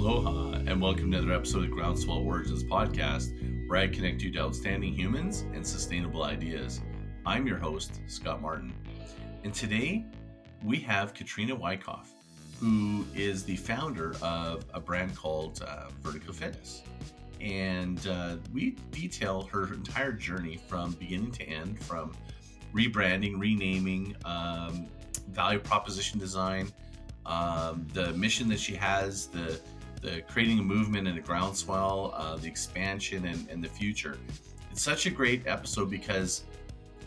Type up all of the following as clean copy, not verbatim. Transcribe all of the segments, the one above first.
Aloha, and welcome to another episode of Groundswell Origins podcast, where I connect you to outstanding humans and sustainable ideas. I'm your host, Scott Martin, and today we have Katrina Wyckoff, who is the founder of a brand called Vertica Fitness. And we detail her entire journey from beginning to end, from rebranding, renaming, value proposition design, the mission that she has, the creating a movement and a groundswell, the expansion and the future. It's such a great episode because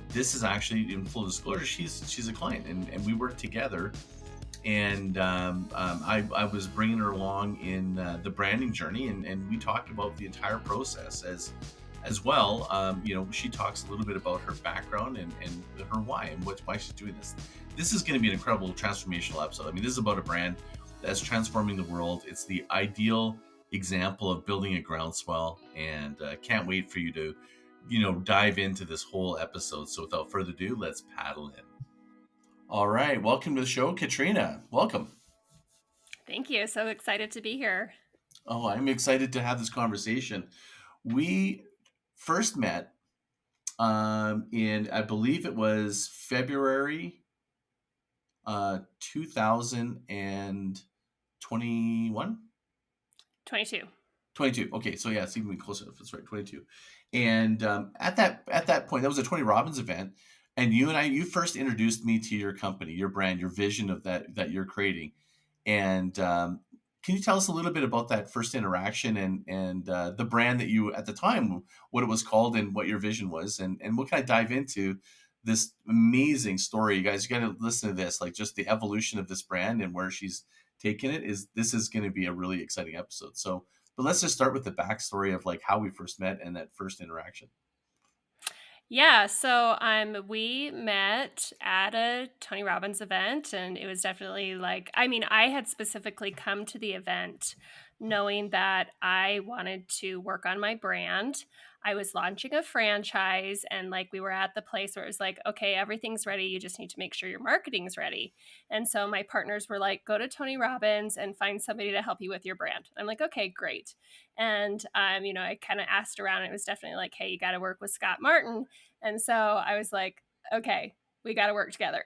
this is actually, in full disclosure, she's a client and we work together. And I was bringing her along in the branding journey, and we talked about the entire process as well. She talks a little bit about her background and her why and why she's doing this. This is going to be an incredible transformational episode. I mean, this is about a brand that's transforming the world. It's the ideal example of building a groundswell, and can't wait for you to, dive into this whole episode. So without further ado, let's paddle in. All right. Welcome to the show, Katrina. Welcome. Thank you. So excited to be here. Oh, I'm excited to have this conversation. We first met in, I believe it was February 2021? 22. 22. Okay, so yeah, it's even closer. That's right, 22. And at that point, that was a Tony Robbins event. And you first introduced me to your company, your brand, your vision of that you're creating. And can you tell us a little bit about that first interaction and the brand that you, at the time, what it was called and what your vision was? And we'll kind of dive into this amazing story. You guys, you got to listen to this, like just the evolution of this brand and where she's taken it. This is going to be a really exciting episode. So, but let's just start with the backstory of like how we first met and that first interaction. Yeah, so we met at a Tony Robbins event, and it was definitely I had specifically come to the event knowing that I wanted to work on my brand. I was launching a franchise, and we were at the place where it was like, okay, everything's ready. You just need to make sure your marketing's ready. And so my partners were like, go to Tony Robbins and find somebody to help you with your brand. I'm like, okay, great. And, I kind of asked around. And it was definitely like, hey, you got to work with Scott Martin. And so I was like, okay, we got to work together.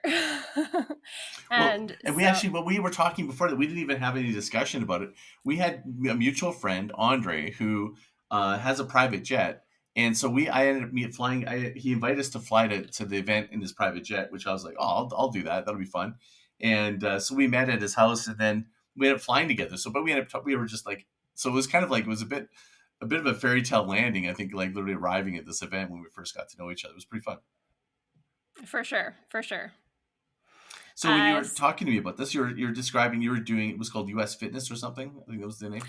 We were talking before that, we didn't even have any discussion about it. We had a mutual friend, Andre, who has a private jet. And so I ended up flying. He invited us to fly to the event in his private jet, which I was like, oh, I'll do that. That'll be fun. And so we met at his house, and then we ended up flying together. So, but we were just like, so it was kind of like, it was a bit of a fairy tale landing, I think, like literally arriving at this event when we first got to know each other. It was pretty fun. For sure. So when you were talking to me about this, you're describing, you were doing, it was called US Fitness or something. I think that was the name.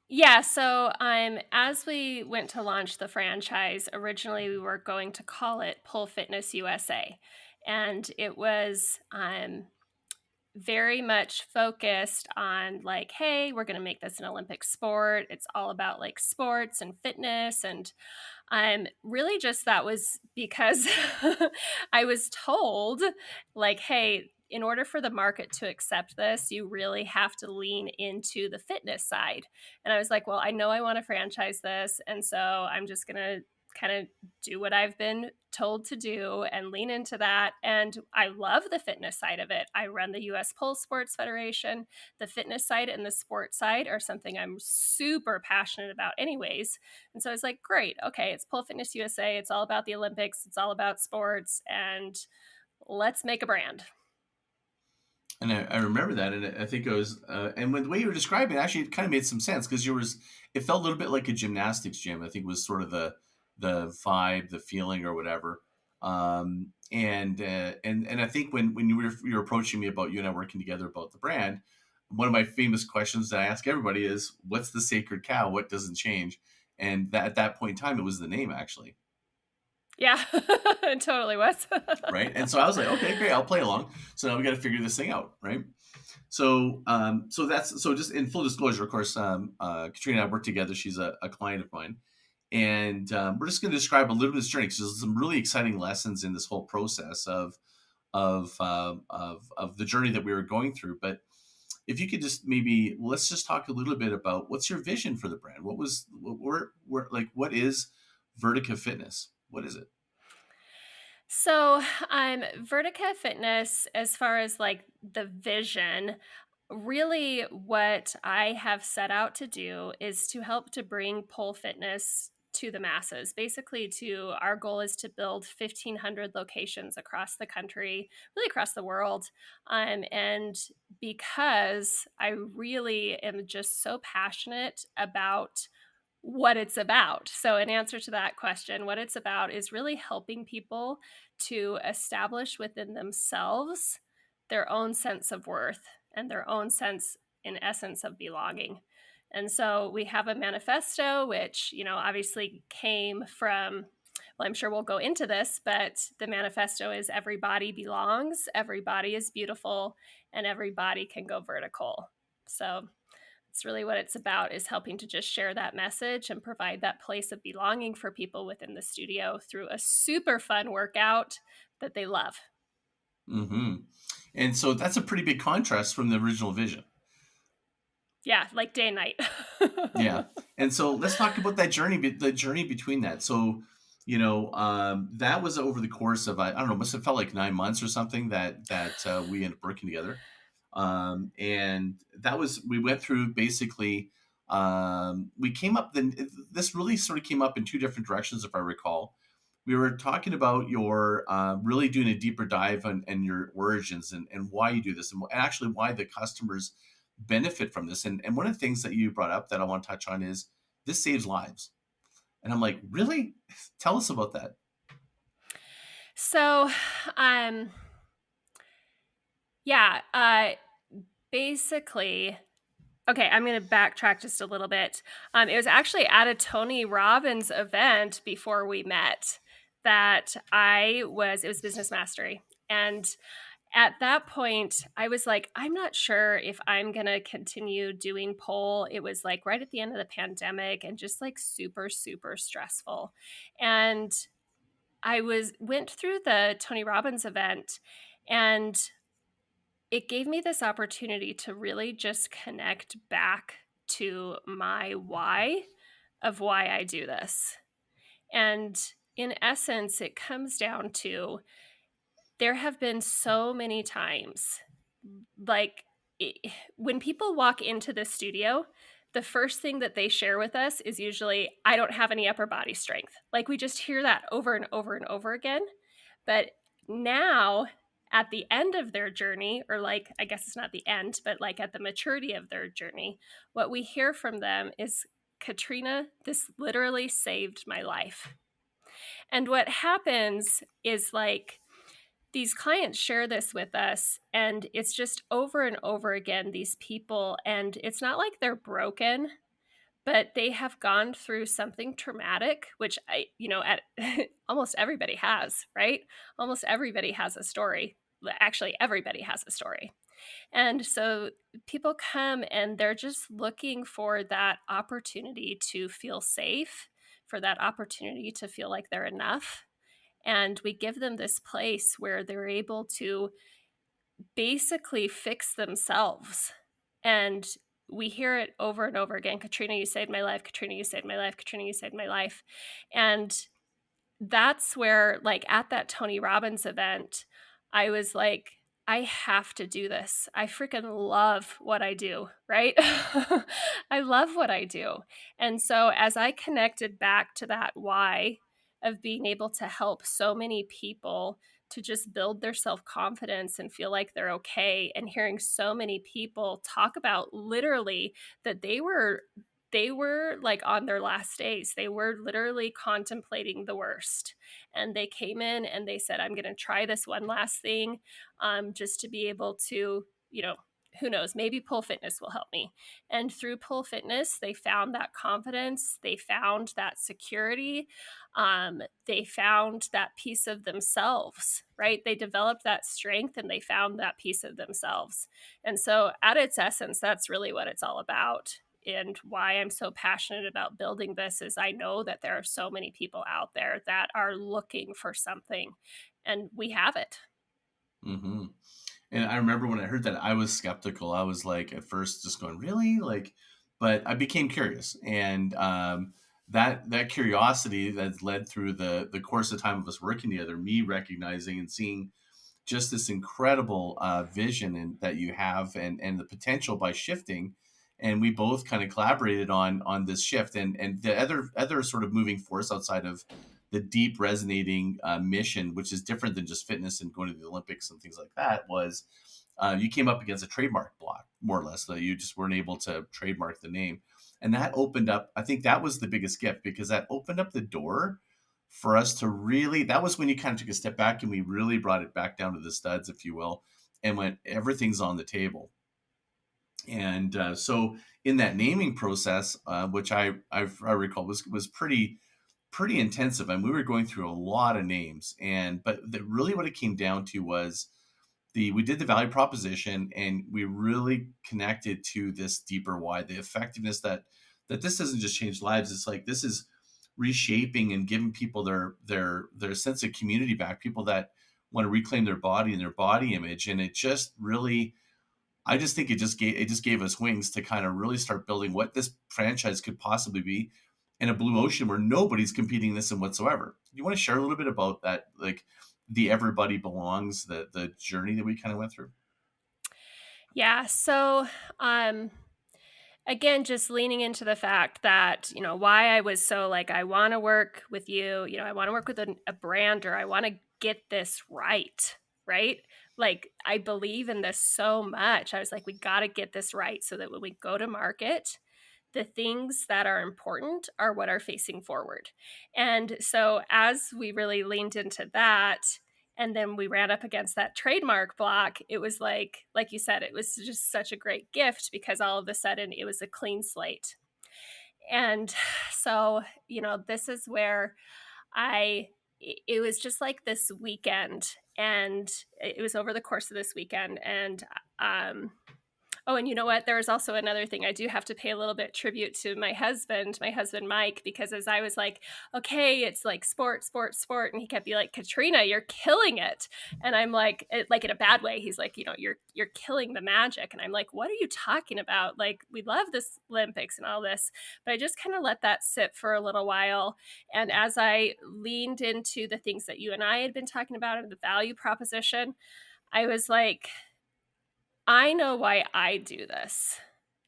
Yeah. So as we went to launch the franchise, originally we were going to call it Pull Fitness USA. And it was very much focused on like, hey, we're going to make this an Olympic sport. It's all about like sports and fitness. And really just that was because I was told like, hey, in order for the market to accept this, you really have to lean into the fitness side. And I was like, well, I know I want to franchise this. And so I'm just going to kind of do what I've been told to do and lean into that. And I love the fitness side of it. I run the US Pole Sports Federation. The fitness side and the sports side are something I'm super passionate about anyways. And so I was like, great. Okay. It's Pull Fitness USA. It's all about the Olympics. It's all about sports, and let's make a brand. And I remember that, and I think it was, and when the way you were describing it, actually, it kind of made some sense because it felt a little bit like a gymnastics gym. I think was sort of the vibe, the feeling, or whatever. And I think when you were approaching me about you and I working together about the brand, one of my famous questions that I ask everybody is, "What's the sacred cow? What doesn't change?" And at that point in time, it was the name, actually. Yeah, it totally was. Right. And so I was like, okay, great, I'll play along. So now we got to figure this thing out. Right. So just in full disclosure, of course, Katrina and I work together. She's a client of mine. And we're just going to describe a little bit of this journey because there's some really exciting lessons in this whole process of the journey that we were going through. But if you could just let's just talk a little bit about what's your vision for the brand. What is Vertica Fitness? What is it? So, Vertica Fitness, as far as like the vision, really what I have set out to do is to help to bring pole fitness to the masses. Basically, to our goal is to build 1,500 locations across the country, really across the world. And because I really am just so passionate about what it's about. So, in answer to that question, what it's about is really helping people to establish within themselves their own sense of worth and their own sense, in essence, of belonging. And so we have a manifesto, which, obviously came from, well, I'm sure we'll go into this, but the manifesto is everybody belongs, everybody is beautiful, and everybody can go vertical. So it's really what it's about, is helping to just share that message and provide that place of belonging for people within the studio through a super fun workout that they love. Mm-hmm. And so that's a pretty big contrast from the original vision. Yeah, like day and night. Yeah. And so let's talk about that journey, the journey between that. So, that was over the course of, I don't know, must have felt like 9 months or something that we ended up working together. And we went through basically, we came up, this really sort of came up in two different directions, if I recall. We were talking about your really doing a deeper dive and your origins and why you do this, and actually why the customers benefit from this. And one of the things that you brought up that I want to touch on is this saves lives. And I'm like, really? Tell us about that. So, yeah, basically, okay, I'm going to backtrack just a little bit. It was actually at a Tony Robbins event before we met that it was Business Mastery. And at that point, I was like, I'm not sure if I'm going to continue doing pole. It was like right at the end of the pandemic and just like super, super stressful. And went through the Tony Robbins event, and it gave me this opportunity to really just connect back to my why of why I do this. And in essence, it comes down to, there have been so many times, like, when people walk into the studio, the first thing that they share with us is usually, I don't have any upper body strength. Like, we just hear that over and over and over again. But now, at the end of their journey, or like, I guess it's not the end, but like at the maturity of their journey, what we hear from them is, Katrina, this literally saved my life. And what happens is, like, these clients share this with us, and it's just over and over again, these people, and it's not like they're broken, but they have gone through something traumatic, which at almost everybody has, right? Almost everybody has a story. Actually, everybody has a story. And so people come and they're just looking for that opportunity to feel safe, for that opportunity to feel like they're enough. And we give them this place where they're able to basically fix themselves. And we hear it over and over again. Katrina, you saved my life. Katrina, you saved my life. Katrina, you saved my life. And that's where, like, at that Tony Robbins event, I was like, I have to do this. I freaking love what I do, right? I love what I do. And so as I connected back to that why of being able to help so many people to just build their self-confidence and feel like they're okay, and hearing so many people talk about literally that they were like on their last days. They were literally contemplating the worst. And they came in and they said, I'm going to try this one last thing, just to be able to, who knows, maybe pole fitness will help me. And through pole fitness, they found that confidence, they found that security, they found that piece of themselves, right? They developed that strength and they found that piece of themselves. And so, at its essence, that's really what it's all about. And why I'm so passionate about building this is, I know that there are so many people out there that are looking for something, and we have it. Mm-hmm. And I remember when I heard that, I was skeptical. I was like, at first, just going, "Really?" Like, but I became curious, and that curiosity that led through the course of time of us working together, me recognizing and seeing just this incredible vision and that you have, and the potential by shifting. And we both kind of collaborated on this shift, and the other sort of moving force outside of the deep resonating mission, which is different than just fitness and going to the Olympics and things like that, was you came up against a trademark block, more or less, that you just weren't able to trademark the name. And that opened up, I think that was the biggest gift, because that opened up the door for us to really, that was when you kind of took a step back and we really brought it back down to the studs, if you will, and went, everything's on the table. And so in that naming process, which I recall was pretty intensive, and we were going through a lot of names. And but really what it came down to was we did the value proposition, and we really connected to this deeper why, the effectiveness that this doesn't just change lives. It's like, this is reshaping and giving people their sense of community back, people that want to reclaim their body and their body image. And it just really, I just think it just gave us wings to kind of really start building what this franchise could possibly be in a blue ocean where nobody's competing this in whatsoever. You want to share a little bit about that, like the everybody belongs, the journey that we kind of went through? Yeah. So, again, just leaning into the fact that, why I was so like, I want to work with you, I want to work with a brand, or I want to get this right. Right. Like, I believe in this so much. I was like, we got to get this right so that when we go to market, the things that are important are what are facing forward. And so as we really leaned into that, and then we ran up against that trademark block, it was like you said, it was just such a great gift, because all of a sudden it was a clean slate. And so, this is where it was just like this weekend, and it was over the course of this weekend. And oh, and you know what? There was also another thing. I do have to pay a little bit tribute to my husband, Mike, because as I was like, okay, it's like sport, sport, sport, and he kept being like, Katrina, you're killing it, and I'm like in a bad way. He's like, you're killing the magic, and I'm like, what are you talking about? Like, we love this Olympics and all this, but I just kind of let that sit for a little while, and as I leaned into the things that you and I had been talking about and the value proposition, I was like, I know why I do this,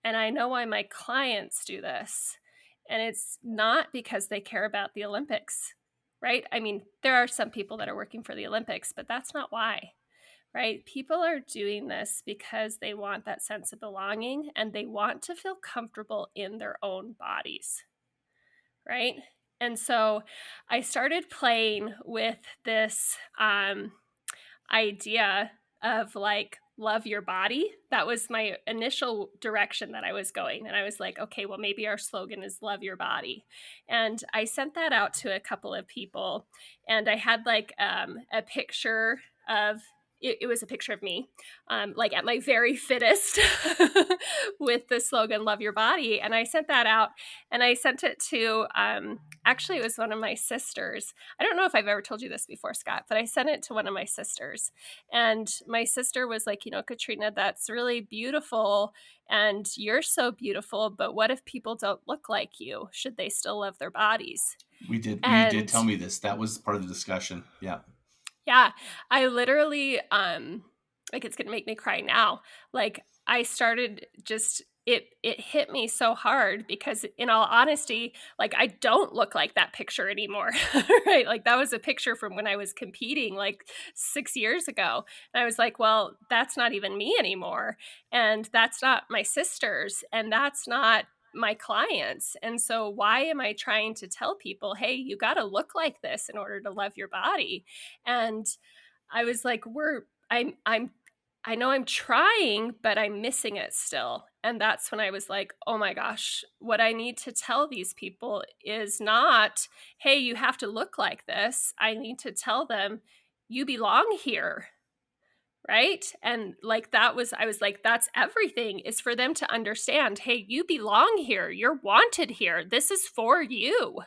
and I know why my clients do this. And it's not because they care about the Olympics, right? I mean, there are some people that are working for the Olympics, but that's not why, right? People are doing this because they want that sense of belonging, and they want to feel comfortable in their own bodies, right? And so I started playing with this idea of like, love your body. That was my initial direction that I was going. And I was like, okay, well, maybe our slogan is love your body. And I sent that out to a couple of people. And I had like a picture of, it was a picture of me, like at my very fittest with the slogan, love your body. And I sent that out, and I sent it to, actually, it was one of my sisters. I don't know if I've ever told you this before, Scott, but I sent it to one of my sisters. And my sister was like, Katrina, that's really beautiful. And you're so beautiful. But what if people don't look like you? Should they still love their bodies? You did And tell me this. That was part of the discussion. Yeah. yeah, I literally, like, it's gonna make me cry now. Like, I started just, it hit me so hard, because in all honesty, like, I don't look like that picture anymore, right? Like, that was a picture from when I was competing like 6 years ago. And I was like, well, that's not even me anymore. And that's not my sisters. And that's not my clients. And so why am I trying to tell people, hey, you got to look like this in order to love your body? And I was like, I know I'm trying, but I'm missing it still. And that's when I was like, oh my gosh, what I need to tell these people is not, hey, you have to look like this. I need to tell them, you belong here. Right. And like, I was like, that's everything, is for them to understand, hey, you belong here. You're wanted here. This is for you.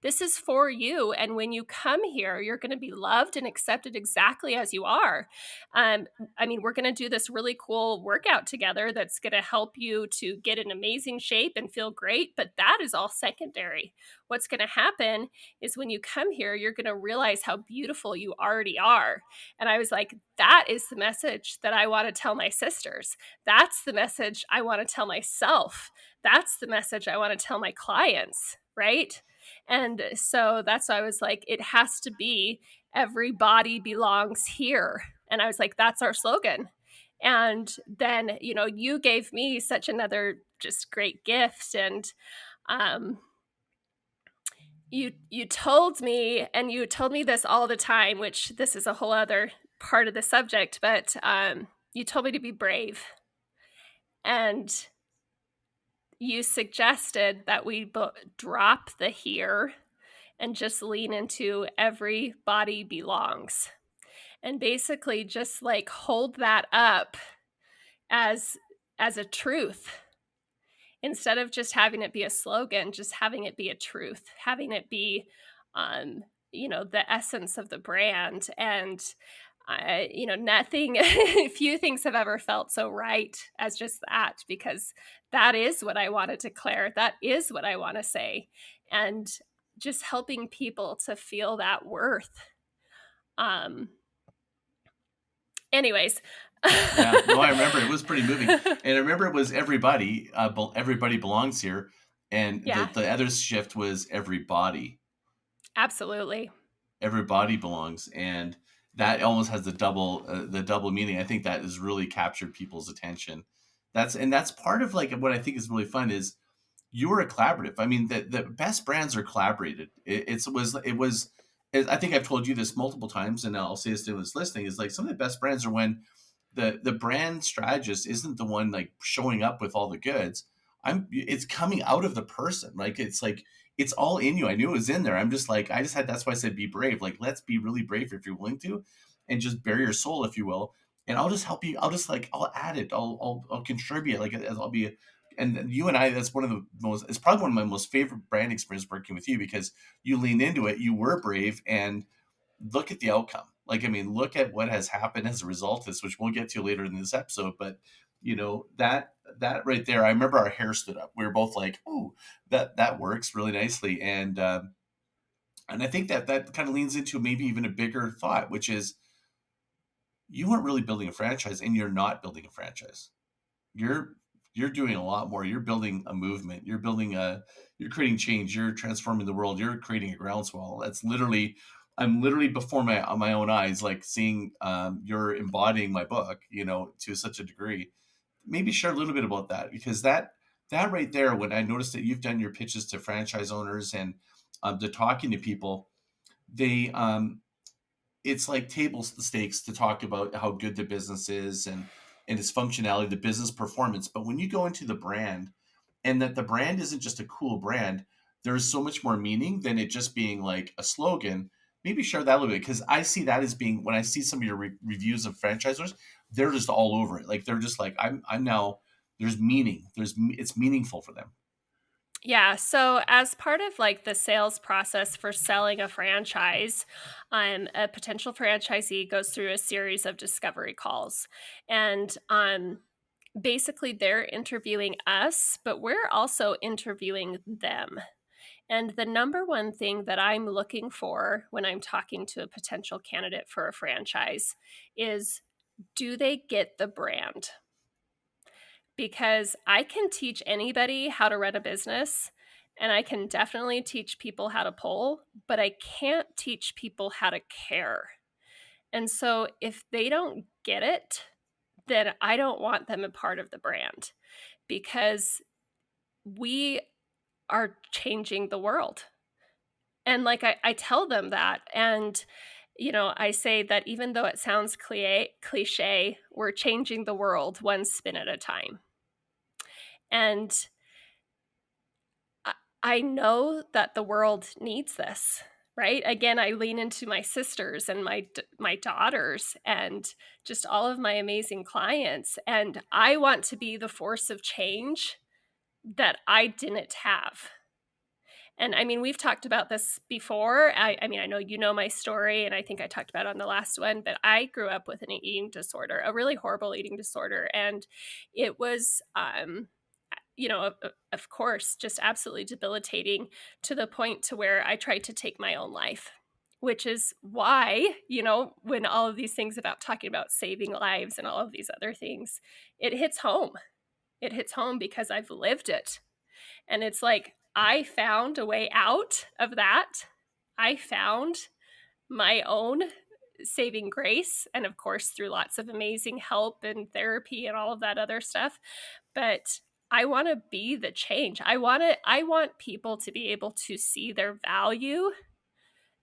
This is for you. And when you come here, you're going to be loved and accepted exactly as you are. I mean, we're going to do this really cool workout together that's going to help you to get in amazing shape and feel great. But that is all secondary. What's going to happen is when you come here, you're going to realize how beautiful you already are. And I was like, that is the message that I want to tell my sisters. That's the message I want to tell myself. That's the message I want to tell my clients, right? And so that's why I was like, it has to be everybody belongs here. And I was like, that's our slogan. And then, you gave me such another just great gift. And you told me, and you told me this all the time, which this is a whole other part of the subject, but you told me to be brave. And you suggested that we drop the here and just lean into everybody belongs. And basically just like hold that up as a truth. Instead of just having it be a slogan, just having it be a truth, having it be, the essence of the brand. And, nothing, few things have ever felt so right as just that, because that is what I want to declare. That is what I want to say. And just helping people to feel that worth. Anyways. Yeah, no, I remember it was pretty moving, and I remember it was everybody. Everybody belongs here, and Yeah. the other shift was everybody. Absolutely. Everybody belongs, and that almost has the double meaning. I think that has really captured people's attention. That's part of like what I think is really fun is you were a collaborative. I mean, the best brands are collaborated. I think I've told you this multiple times, and I'll say this to who's listening, is like some of the best brands are when the brand strategist isn't the one like showing up with all the goods. It's coming out of the person. Like it's all in you. I knew it was in there. I'm just like, that's why I said be brave. Like, let's be really brave if you're willing to, and just bare your soul, if you will. And I'll just help you. I'll add it. I'll contribute. Like I'll be, and you and I, that's it's probably one of my most favorite brand experiences working with you, because you lean into it. You were brave, and look at the outcome. Like, I mean, look at what has happened as a result of this, which we'll get to later in this episode. But that right there, I remember our hair stood up. We were both like, "Oh, that works really nicely." And I think that kind of leans into maybe even a bigger thought, which is you weren't really building a franchise, and you're not building a franchise. You're doing a lot more. You're building a movement. You're creating change. You're transforming the world. You're creating a groundswell. I'm literally before my own eyes, like seeing you're embodying my book, to such a degree. Maybe share a little bit about that, because that right there, when I noticed that you've done your pitches to franchise owners and to talking to people, they it's like table stakes to talk about how good the business is and its functionality, the business performance. But when you go into the brand, and that the brand isn't just a cool brand, there's so much more meaning than it just being like a slogan. Maybe share that a little bit, because I see that as being, when I see some of your reviews of franchisors, they're just all over it. Like they're just like, I'm now, there's meaning. It's meaningful for them. Yeah. So as part of like the sales process for selling a franchise, a potential franchisee goes through a series of discovery calls. And basically they're interviewing us, but we're also interviewing them. And the number one thing that I'm looking for when I'm talking to a potential candidate for a franchise is, do they get the brand? Because I can teach anybody how to run a business, and I can definitely teach people how to pull, but I can't teach people how to care. And so if they don't get it, then I don't want them a part of the brand, because we are changing the world. And like I tell them that. And, I say that even though it sounds cliche, we're changing the world one spin at a time. And I know that the world needs this, right? Again, I lean into my sisters and my daughters and just all of my amazing clients. And I want to be the force of change that I didn't have. And I mean, we've talked about this before. I mean, I know you know my story, and I think I talked about it on the last one, but I grew up with an eating disorder, a really horrible eating disorder. And it was, of course, just absolutely debilitating, to the point to where I tried to take my own life, which is why, when all of these things about talking about saving lives and all of these other things, it hits home. It hits home because I've lived it. And it's like, I found a way out of that. I found my own saving grace, and of course, through lots of amazing help and therapy and all of that other stuff. But I want to be the change. I want people to be able to see their value,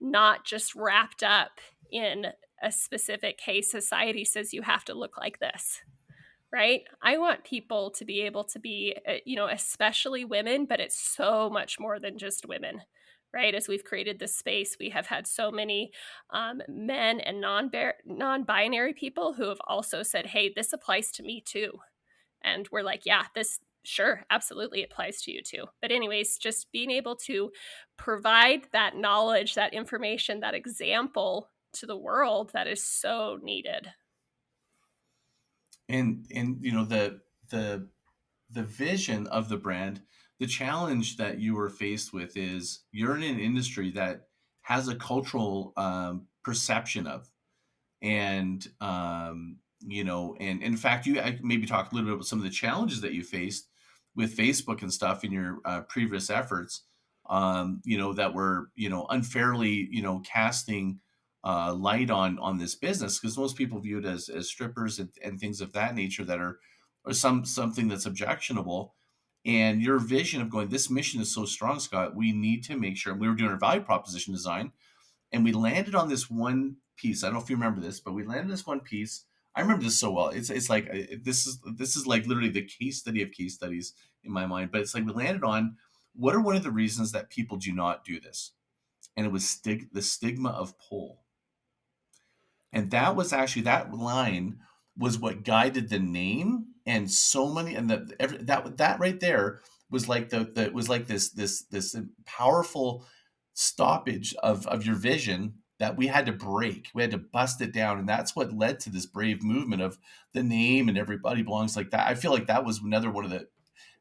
not just wrapped up in a specific, hey, society says you have to look like this. Right? I want people to be able to be, especially women, but it's so much more than just women, right? As we've created this space, we have had so many men and non-binary people who have also said, hey, this applies to me too. And we're like, yeah, this, sure, absolutely applies to you too. But anyways, just being able to provide that knowledge, that information, that example to the world, that is so needed. And the vision of the brand, the challenge that you were faced with is you're in an industry that has a cultural perception of, and and in fact, I maybe talk a little bit about some of the challenges that you faced with Facebook and stuff in your previous efforts, that were unfairly casting light on this business, because most people view it as strippers and things of that nature that are or something that's objectionable. And your vision of going, this mission is so strong, Scott, we need to make sure. We were doing our value proposition design, and we landed on this one piece. I don't know if you remember this, but we landed this one piece. I remember this so well. It's like this is like literally the case study of case studies in my mind. But it's like we landed on, what are one of the reasons that people do not do this? And it was the stigma of pull. And that was actually, that line was what guided the name, and so many, and that right there was like the was like this powerful stoppage of your vision that we had to break. We had to bust it down, and that's what led to this brave movement of the name and everybody belongs, like that. I feel like that was another one of the,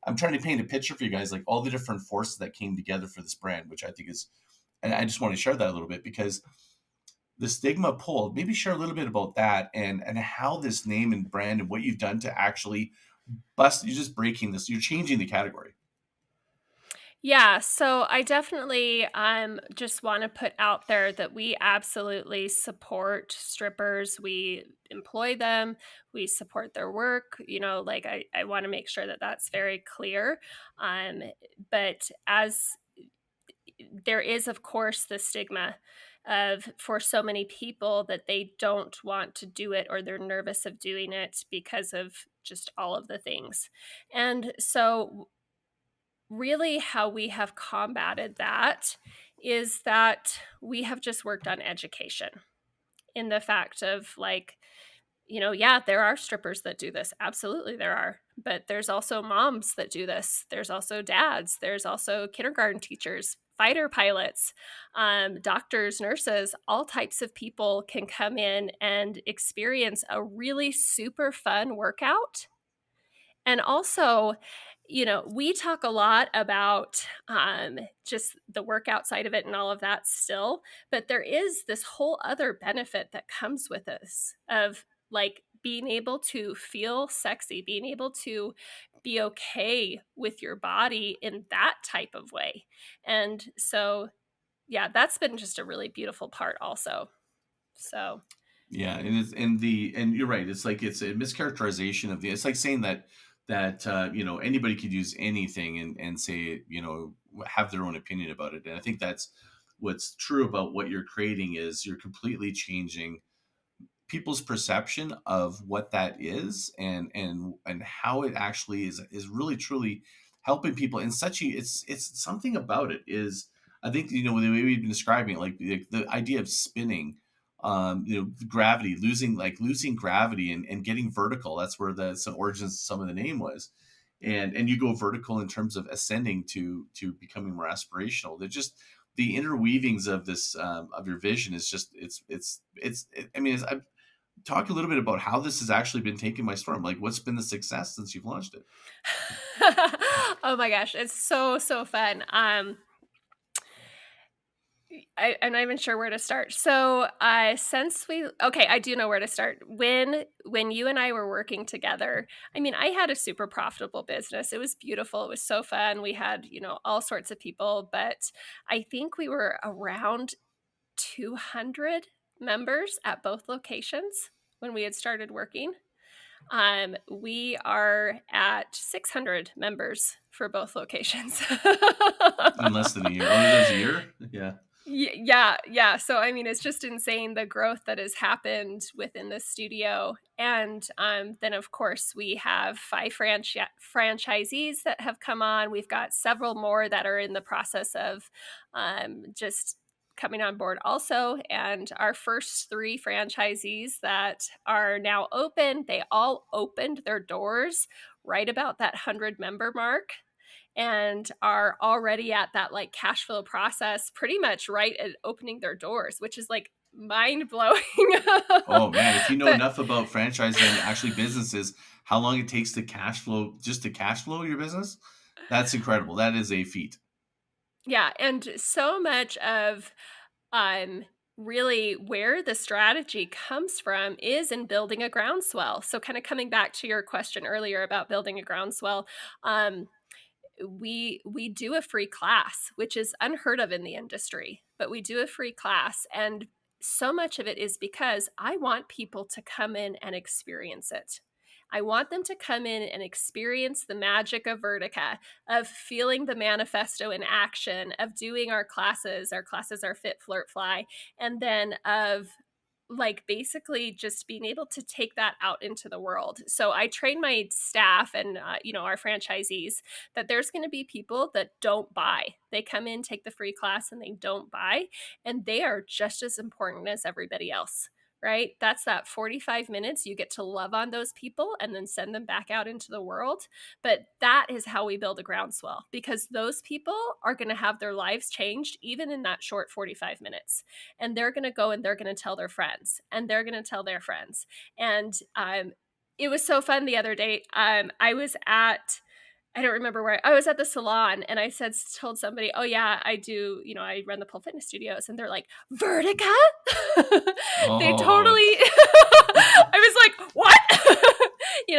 I'm trying to paint a picture for you guys, like all the different forces that came together for this brand, which I think is, and I just want to share that a little bit, because the stigma pulled, maybe share a little bit about that, and how this name and brand and what you've done to actually bust, you're just breaking this, you're changing the category. Yeah, so I definitely just want to put out there that we absolutely support strippers. We employ them, we support their work. Like I want to make sure that that's very clear. But as there is, of course, the stigma of, for so many people, that they don't want to do it, or they're nervous of doing it because of just all of the things. And so really how we have combated that is that we have just worked on education, in the fact of, like, yeah, there are strippers that do this. Absolutely, there are. But there's also moms that do this. There's also dads. There's also kindergarten teachers, fighter pilots, doctors, nurses. All types of people can come in and experience a really super fun workout. And also, we talk a lot about just the workout side of it and all of that still, but there is this whole other benefit that comes with this, of like being able to feel sexy, being able to be okay with your body in that type of way. And so, yeah, that's been just a really beautiful part also. So, Yeah, and you're right. It's like it's a mischaracterization of the. It's like saying that anybody could use anything and say have their own opinion about it. And I think that's what's true about what you're creating, is you're completely changing people's perception of what that is, and how it actually is really truly helping people in such a, it's something about it is, I think the way we've been describing it, like the idea of spinning, gravity, losing gravity and getting vertical. That's where the some origins, some of the name was. and you go vertical in terms of ascending to becoming more aspirational. They're just the interweavings of this of your vision is just I mean, I talk a little bit about how this has actually been taken by storm. Like, what's been the success since you've launched it? Oh my gosh, it's so fun. I'm not even sure where to start. So, since I do know where to start. When you and I were working together, I mean, I had a super profitable business. It was beautiful. It was so fun. We had, all sorts of people, but I think we were around 200 members at both locations when we had started working. We are at 600 members for both locations. In less than a year. Oh, there's a year? Yeah. Yeah. So I mean, it's just insane the growth that has happened within the studio, and then of course we have 5 franchisees that have come on. We've got several more that are in the process of just coming on board also, and our first 3 franchisees that are now open, they all opened their doors right about that 100 member mark and are already at that like cash flow process pretty much right at opening their doors, which is like mind blowing. Oh man, if you know But enough about franchising and actually businesses, how long it takes to cash flow, just to cash flow your business, that's incredible. That is a feat. yeah, and so much of um really where the strategy comes from is in building a groundswell. So kind of coming back to your question earlier about building a groundswell, um we do a free class, which is unheard of in the industry, but we do a free class. And so much of it is because I want people to come in and experience it. I want them to come in and experience the magic of Vertica, of feeling the manifesto in action, of doing our classes. Our classes are Fit, Flirt, Fly, and then of like basically just being able to take that out into the world. So I train my staff and our franchisees that there's going to be people that don't buy. They come in, take the free class, and they don't buy, and they are just as important as everybody else. Right? That's that 45 minutes you get to love on those people and then send them back out into the world. But that is how we build a groundswell, because those people are going to have their lives changed even in that short 45 minutes. And they're going to go and they're going to tell their friends, and they're going to tell their friends. And it was so fun the other day. I don't remember where I was at the salon, and told somebody, "Oh yeah, I do. I run the pole fitness studios," and they're like, "Vertica?" They Oh, totally. I was like, "What?"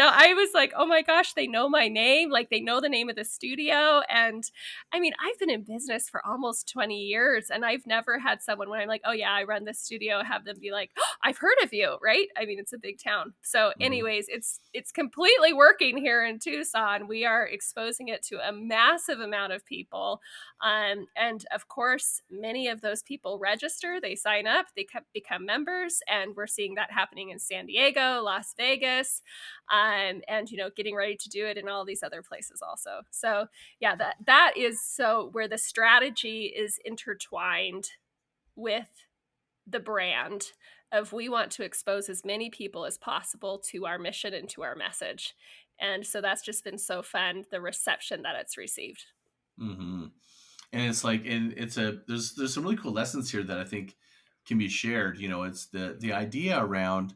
I was like, "Oh my gosh, they know my name. Like they know the name of the studio." And I mean, I've been in business for almost 20 years, and I've never had someone when I'm like, "Oh yeah, I run this studio," have them be like, "Oh, I've heard of you," right? I mean, it's a big town. So, mhm. anyways, it's completely working here in Tucson. We are exposing it to a massive amount of people, and of course, many of those people register. They sign up. They become members, and we're seeing that happening in San Diego, Las Vegas, and getting ready to do it in all these other places also. So yeah, that is so where the strategy is intertwined with the brand of we want to expose as many people as possible to our mission and to our message. And so that's just been so fun, the reception that it's received. Mhm. And it's like, and there's some really cool lessons here that I think can be shared. It's the idea around,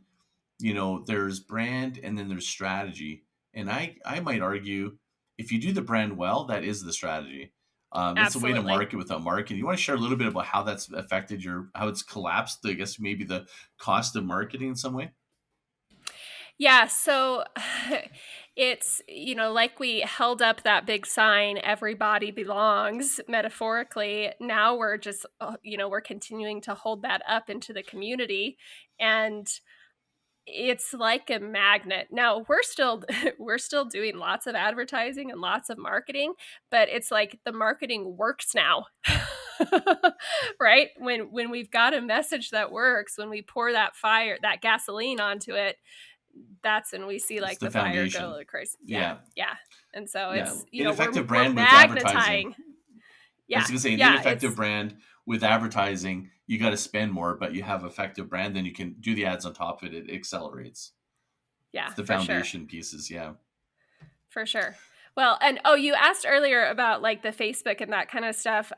there's brand and then there's strategy. And I might argue, if you do the brand well, that is the strategy. It's a way to Absolutely. market without marketing. You want to share a little bit about how that's affected how it's collapsed, I guess maybe the cost of marketing in some way? Yeah, so it's, like we held up that big sign, everybody belongs, metaphorically. Now we're just, we're continuing to hold that up into the community. And it's like a magnet. Now we're still we're still doing lots of advertising and lots of marketing, but it's like the marketing works now. Right? When we've got a message that works, when we pour that gasoline onto it, that's when we see It's like the the fire go foundation. like crazy. Yeah. Yeah. Yeah. And so Yeah. it's, Ineffective we're brand with advertising. magnetizing. I Yeah. was gonna say an Yeah, ineffective it's brand with advertising, you got to spend more, but you have effective brand, then you can do the ads on top of it. It accelerates. yeah, It's the for sure. foundation pieces. Yeah. For sure. Well, and you asked earlier about like the Facebook and that kind of stuff,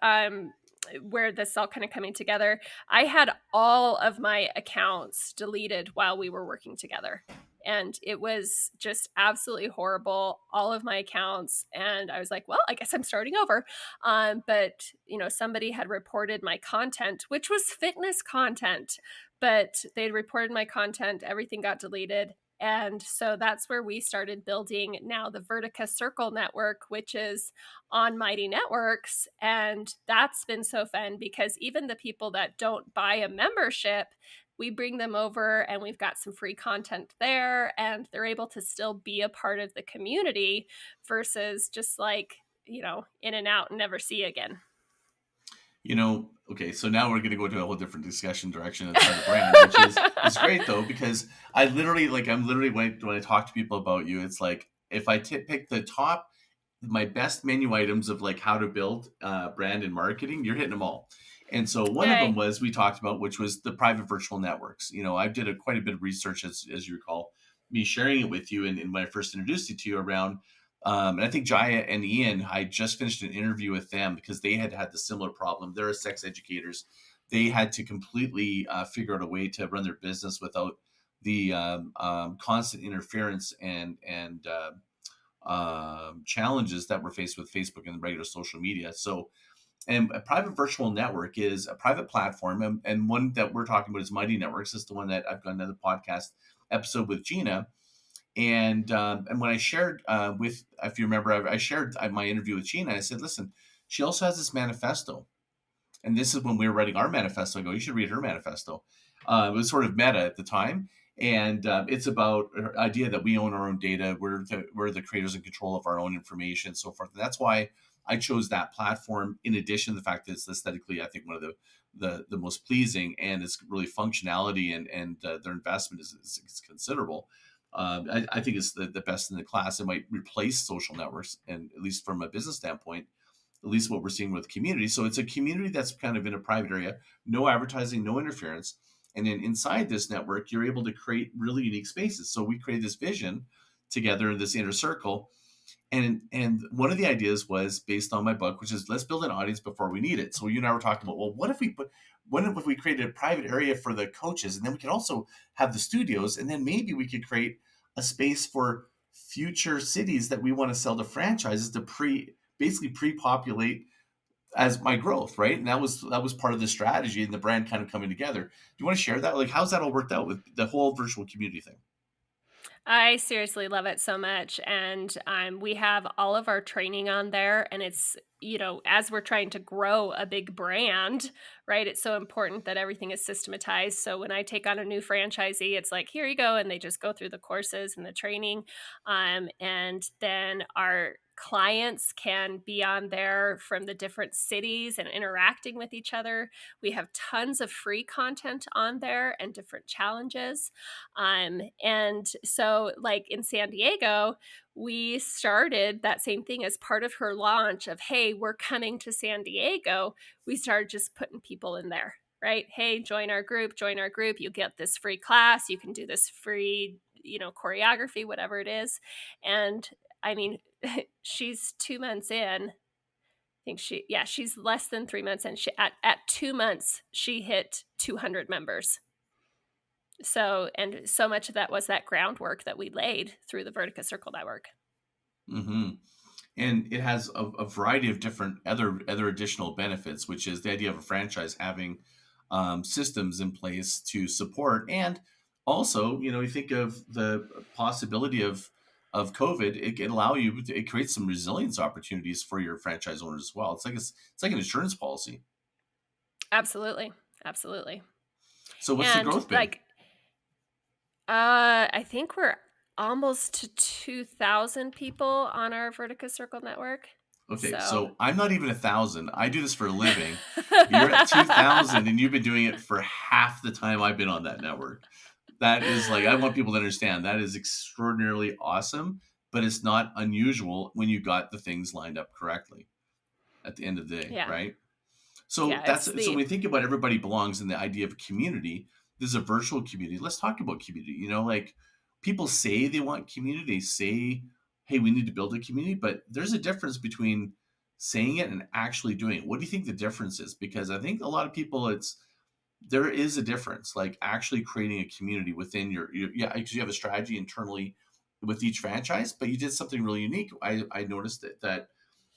where this is all kind of coming together. I had all of my accounts deleted while we were working together. And it was just absolutely horrible, all of my accounts. And I was like, well, I guess I'm starting over. But, somebody had reported my content, which was fitness content, but they'd reported my content, everything got deleted. And so that's where we started building now the Vertica Circle Network, which is on Mighty Networks. And that's been so fun because even the people that don't buy a membership, we bring them over and we've got some free content there and they're able to still be a part of the community versus just like, in and out and never see again. Okay, so now we're going to go to a whole different discussion direction inside the brand, which is great though, because I'm literally when I talk to people about you, it's like if I pick my best menu items of like how to build brand and marketing, you're hitting them all. And so one of them was we talked about, which was the private virtual networks. I did quite a bit of research, as you recall, me sharing it with you, and when I first introduced it to you around. And I think Jaya and Ian, I just finished an interview with them because they had the similar problem. They're sex educators. They had to completely figure out a way to run their business without the constant interference and challenges that we're faced with Facebook and regular social media. So, and a private virtual network is a private platform, and one that we're talking about is Mighty Networks. Is the one that I've got another podcast episode with Gina. And when I shared if you remember, I shared my interview with Gina. I said, listen, she also has this manifesto. And this is when we were writing our manifesto. I go, you should read her manifesto. It was sort of meta at the time. And it's about her idea that we own our own data. We're the creators and control of our own information and so forth. And that's why I chose that platform, in addition to the fact that it's aesthetically, I think, one of the most pleasing, and it's really functionality and their investment is considerable. I think it's the best in the class. It might replace social networks, and at least from a business standpoint, at least what we're seeing with community. So it's a community that's kind of in a private area, no advertising, no interference. And then inside this network, you're able to create really unique spaces. So we created this vision together in this inner circle. And one of the ideas was based on my book, which is let's build an audience before we need it. So you and I were talking about, well, what if we created a private area for the coaches, and then we could also have the studios, and then maybe we could create a space for future cities that we want to sell to franchises to basically pre-populate as my growth, right? And that was part of the strategy and the brand kind of coming together. Do you want to share that? Like, how's that all worked out with the whole virtual community thing? I seriously love it so much. And we have all of our training on there. And it's, as we're trying to grow a big brand, right, it's so important that everything is systematized. So when I take on a new franchisee, it's like, here you go. And they just go through the courses and the training. And then our clients can be on there from the different cities and interacting with each other. We have tons of free content on there and different challenges. And so, like in San Diego, we started that same thing as part of her launch of, hey, we're coming to San Diego. We started just putting people in there, right? Hey, join our group. You get this free class. You can do this free, choreography, whatever it is. And I mean, she's 2 months in. I think she's less than 3 months in. At 2 months, she hit 200 members. So, and so much of that was that groundwork that we laid through the Vertica Circle Network. Mm-hmm. And it has a variety of different other additional benefits, which is the idea of a franchise having systems in place to support. And also, you think of the possibility of COVID, it can allow you it creates some resilience opportunities for your franchise owners as well. It's like an insurance policy. Absolutely. So what's the growth been? I think we're almost to 2,000 people on our Vertica Circle Network. Okay, so I'm not even 1,000. I do this for a living. You're at 2,000, and you've been doing it for half the time I've been on that network. That is I want people to understand that is extraordinarily awesome, but it's not unusual when you got the things lined up correctly at the end of the day, right? So so when we think about everybody belongs in the idea of a community, this is a virtual community. Let's talk about community. Like people say they want community, they say hey, we need to build a community, but there's a difference between saying it and actually doing it. What do you think the difference is? Because I think a lot of people, there is a difference, like actually creating a community within yeah, because you have a strategy internally with each franchise, but you did something really unique. I noticed that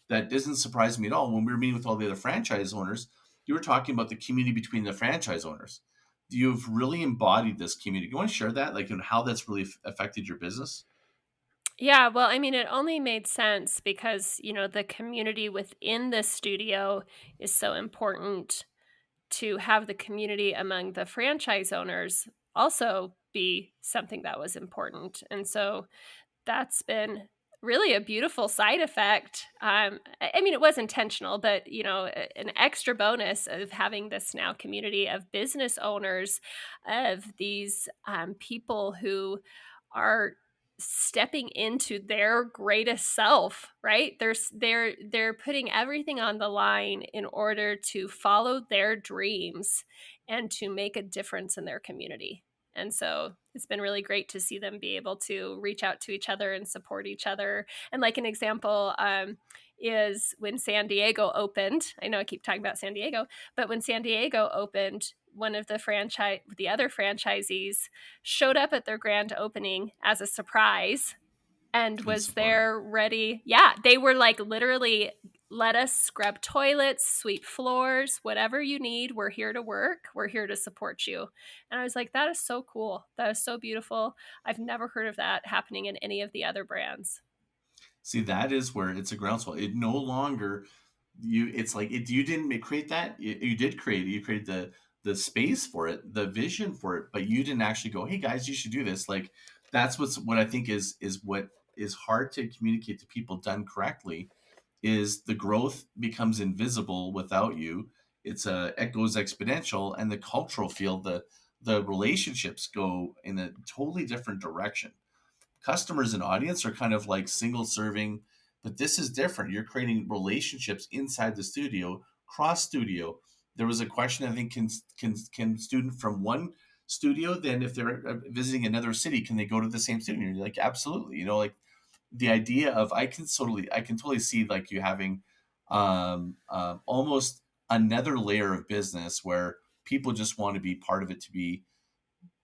doesn't surprise me at all. When we were meeting with all the other franchise owners, you were talking about the community between the franchise owners. You've really embodied this community. You want to share that, like, and how that's really affected your business? Yeah, well, I mean, it only made sense because, the community within the studio is so important to have the community among the franchise owners also be something that was important. And so that's been really a beautiful side effect. I mean, it was intentional, but an extra bonus of having this now community of business owners, of these people who are stepping into their greatest self, right? They're putting everything on the line in order to follow their dreams and to make a difference in their community. And so it's been really great to see them be able to reach out to each other and support each other. And like an example is when San Diego opened. I know I keep talking about San Diego, but when San Diego opened, one of the other franchisees showed up at their grand opening as a surprise and Good was support. there ready. Yeah, they were like literally, let us scrub toilets, sweep floors, whatever you need. We're here to work. We're here to support you. And I was like, that is so cool. That is so beautiful. I've never heard of that happening in any of the other brands. See, that is where it's a groundswell. It no longer it's like you didn't create that. You did create it. You created the space for it, the vision for it, but you didn't actually go, hey guys, you should do this. Like, that's what I think is what is hard to communicate to people done correctly, is the growth becomes invisible without you. It goes exponential, and the cultural field, the relationships go in a totally different direction. Customers and audience are kind of like single serving, but this is different. You're creating relationships inside the studio, cross studio. There was a question, I think, can student from one studio, then if they're visiting another city, can they go to the same studio? And you're like, absolutely. Like the idea of, I can totally see like you having almost another layer of business where people just want to be part of it, to be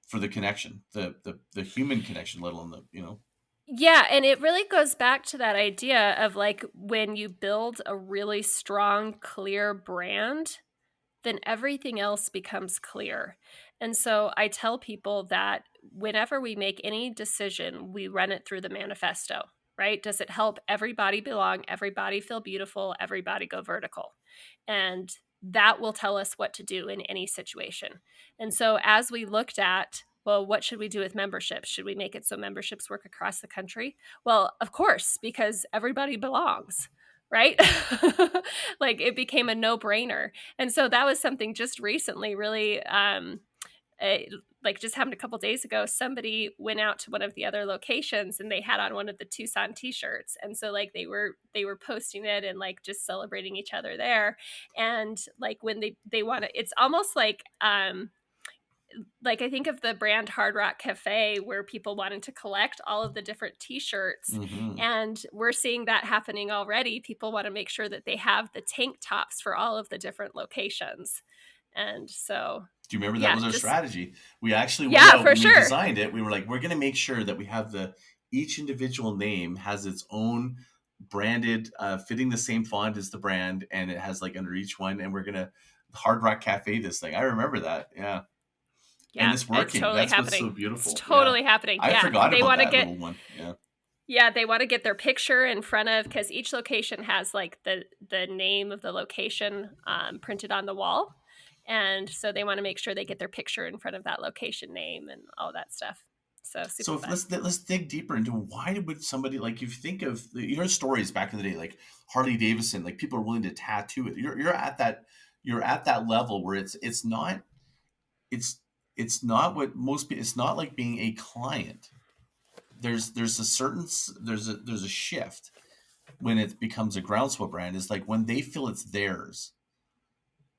for the connection, the human connection, let alone the. Yeah, and it really goes back to that idea of like when you build a really strong, clear brand, then everything else becomes clear. And so I tell people that whenever we make any decision, we run it through the manifesto, right? Does it help everybody belong, everybody feel beautiful, everybody go vertical? And that will tell us what to do in any situation. And so as we looked at, well, what should we do with memberships? Should we make it so memberships work across the country? Well, of course, because everybody belongs, right? Like it became a no-brainer. And so that was something just recently really like just happened a couple days ago. Somebody went out to one of the other locations and they had on one of the Tucson t-shirts, and so like they were posting it and like just celebrating each other there. And like when they want to, it's almost like I think of the brand Hard Rock Cafe, where people wanted to collect all of the different t-shirts, Mm-hmm. and we're seeing that happening already. People want to make sure that they have the tank tops for all of the different locations. And so, Do you remember that yeah, was our just strategy? We actually went yeah, out for when we sure. designed it. We were like, we're going to make sure that we have each individual name has its own branded, fitting the same font as the brand, and it has like under each one. And we're gonna Hard Rock Cafe this thing. I remember that. Yeah, and Yeah, it's it's working. totally That's what's happening. so It's beautiful. Yeah, totally happening. I Yeah, forgot they about want to that get little one. Yeah. yeah, they want to get their picture in front of, because each location has like the name of the location printed on the wall, and so they want to make sure they get their picture in front of that location name and all that stuff. So So super if, fun. let's dig deeper into why would somebody, like, if you think of stories back in the day, like Harley Davidson, like people are willing to tattoo it. You're at that level where it's it's not what most people. It's not like being a client. There's a certain there's a shift when it becomes a groundswell brand. Is like when they feel it's theirs.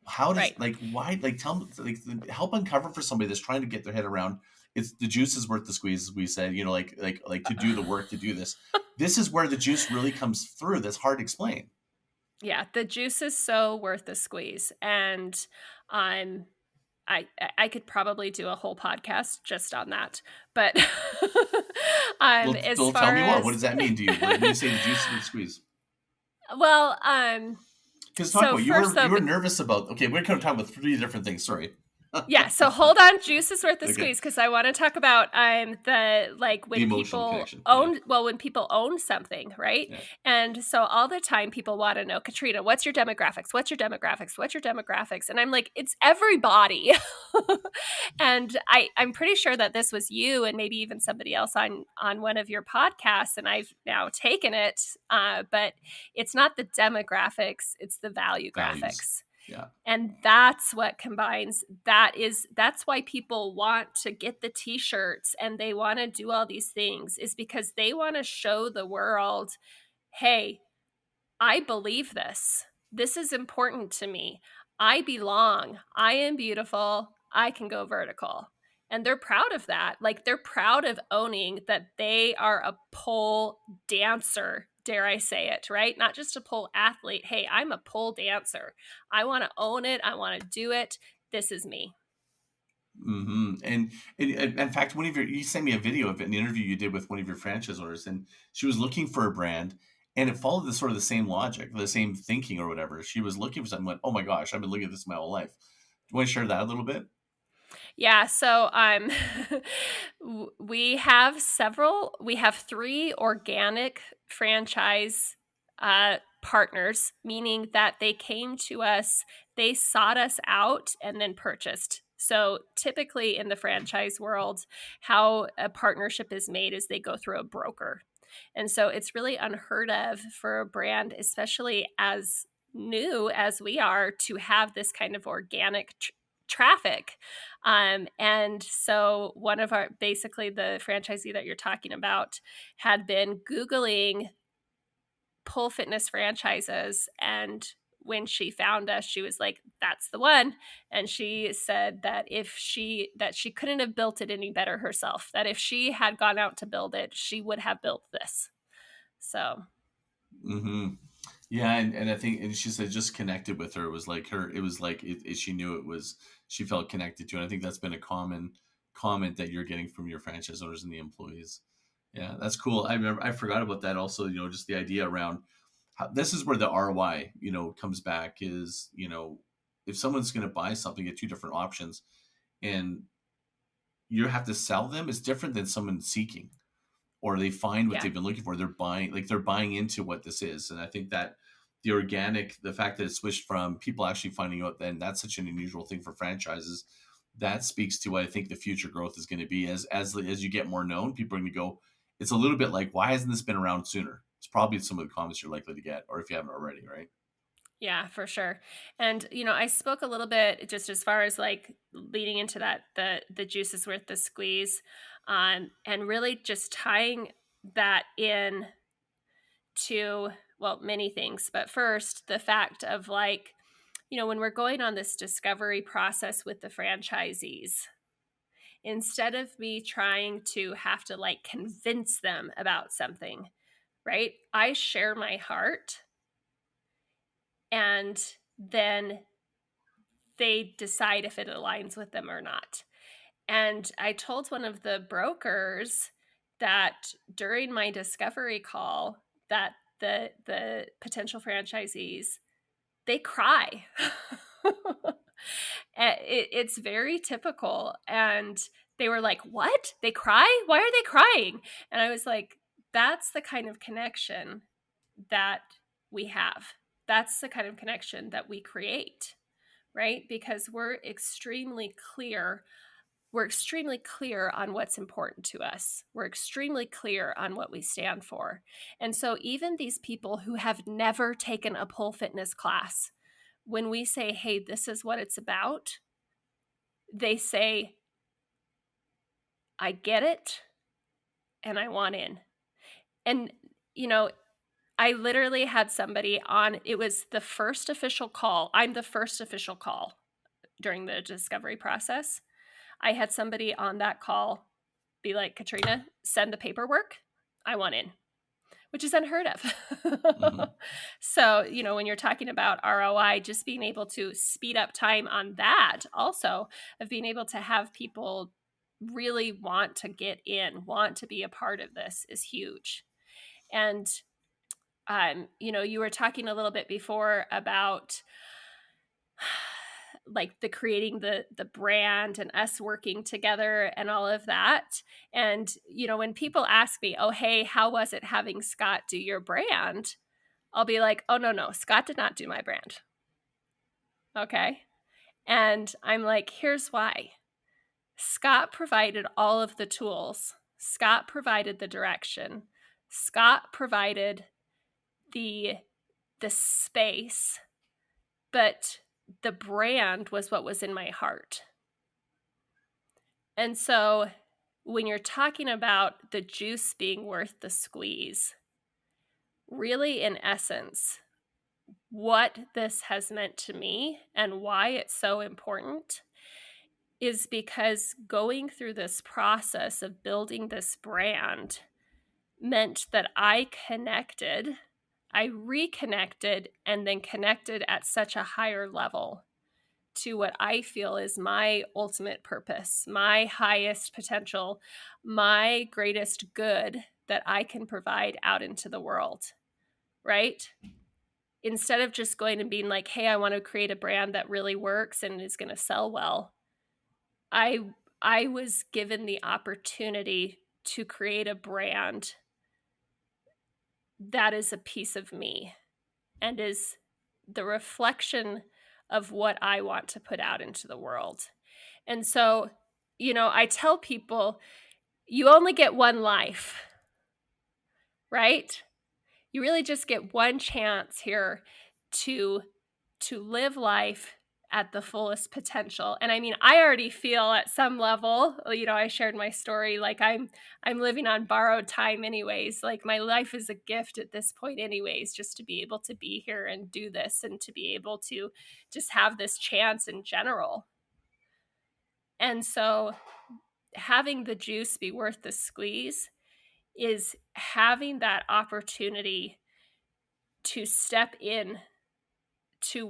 How does, Right. like, why, like, tell me, like, help uncover for somebody that's trying to get their head around it's the juice is worth the squeeze, as we said, you know, like to do the work to do this. This is where the juice really comes through. That's hard to explain. Yeah, the juice is so worth the squeeze. And I'm I could probably do a whole podcast just on that. But as Well, tell far me more. What as does that mean to you when you say the juice is worth the squeeze? well, Because talk so about first you though, were nervous about. Okay, we're going to talk about three different things. Sorry. yeah, so hold on, juice is worth the Okay. squeeze, because I want to talk about the like The when emotional people connection. Yeah. own when people own something, right? Yeah. And so all the time people want to know, Katrina, what's your demographics? What's your demographics? What's your demographics? And I'm like, it's everybody. And I'm pretty sure that this was you and maybe even somebody else on one of your podcasts, and I've now taken it. But it's not the demographics, it's the value Values. graphics. Yeah. And that's what combines. That's why people want to get the t-shirts and they want to do all these things, is because they want to show the world, hey, I believe this. This is important to me. I belong. I am beautiful. I can go vertical. And they're proud of that. Like, they're proud of owning that they are a pole dancer, dare I say it, right? Not just a pole athlete. Hey, I'm a pole dancer. I want to own it. I want to do it. This is me. Mm-hmm. And in fact, you sent me a video of an interview you did with one of your franchise owners, and she was looking for a brand, and it followed the sort of the same logic, the same thinking or whatever. She was looking for something. Went, oh my gosh, I've been looking at this my whole life. Do you want to share that a little bit? Yeah, so we have three organic franchise partners, meaning that they came to us, they sought us out, and then purchased. So typically in the franchise world, how a partnership is made is they go through a broker. And so it's really unheard of for a brand, especially as new as we are, to have this kind of organic traffic. And so one of our, basically the franchisee that you're talking about, had been Googling pole fitness franchises, and when she found us, she was like, that's the one. And she said that she couldn't have built it any better herself, that if she had gone out to build it, she would have built this. So Mm-hmm. Yeah, and I think, and she said just connected with her. It was like she knew it was, she felt connected to it. I think that's been a common comment that you're getting from your franchise owners and the employees. Yeah, that's cool. I forgot about that also, you know, just the idea around how, this is where the ROI, you know, comes back is, you know, if someone's going to buy something at two different options and you have to sell them, it's different than someone seeking, or they find what yeah. they've been looking for. They're buying into what this is. And I think that the fact that it switched from people actually finding out, then that's such an unusual thing for franchises. That speaks to what I think the future growth is going to be. As you get more known, people are going to go, it's a little bit like, why hasn't this been around sooner? It's probably some of the comments you're likely to get, or if you haven't already, right? Yeah, for sure. And I spoke a little bit just as far as like leading into that, the juice is worth the squeeze, and really just tying that in to, well, many things. But first, the fact of like, when we're going on this discovery process with the franchisees, instead of me trying to have to like convince them about something, right? I share my heart, and then they decide if it aligns with them or not. And I told one of the brokers that during my discovery call, that the potential franchisees, they cry. It's very typical. And they were like, what? They cry? Why are they crying? And I was like, that's the kind of connection that we have. That's the kind of connection that we create, right? Because we're extremely clear on what's important to us. We're extremely clear on what we stand for. And so even these people who have never taken a pole fitness class, when we say, hey, this is what it's about, they say, I get it and I want in. And, I literally had somebody on, it was the first official call. I'm the first official call during the discovery process. I had somebody on that call be like, Katrina, send the paperwork. I want in, which is unheard of. Mm-hmm. So, when you're talking about ROI, just being able to speed up time on that, also of being able to have people really want to get in, want to be a part of this is huge. And, you were talking a little bit before about like the creating the brand and us working together and all of that. And when people ask me, oh hey, how was it having Scott do your brand, I'll be like, oh no, Scott did not do my brand. Okay. And I'm like, here's why. Scott provided all of the tools. Scott provided the direction. Scott provided the space, but the brand was what was in my heart. And so when you're talking about the juice being worth the squeeze, really in essence, what this has meant to me and why it's so important is because going through this process of building this brand meant that I reconnected, and then connected at such a higher level to what I feel is my ultimate purpose, my highest potential, my greatest good that I can provide out into the world, right? Instead of just going and being like, hey, I want to create a brand that really works and is going to sell well, I was given the opportunity to create a brand that is a piece of me and is the reflection of what I want to put out into the world. And so, I tell people, you only get one life, right? You really just get one chance here to live life at the fullest potential. And I mean, I already feel at some level, I shared my story, like I'm living on borrowed time anyways. Like my life is a gift at this point anyways, just to be able to be here and do this and to be able to just have this chance in general. And so having the juice be worth the squeeze is having that opportunity to step in to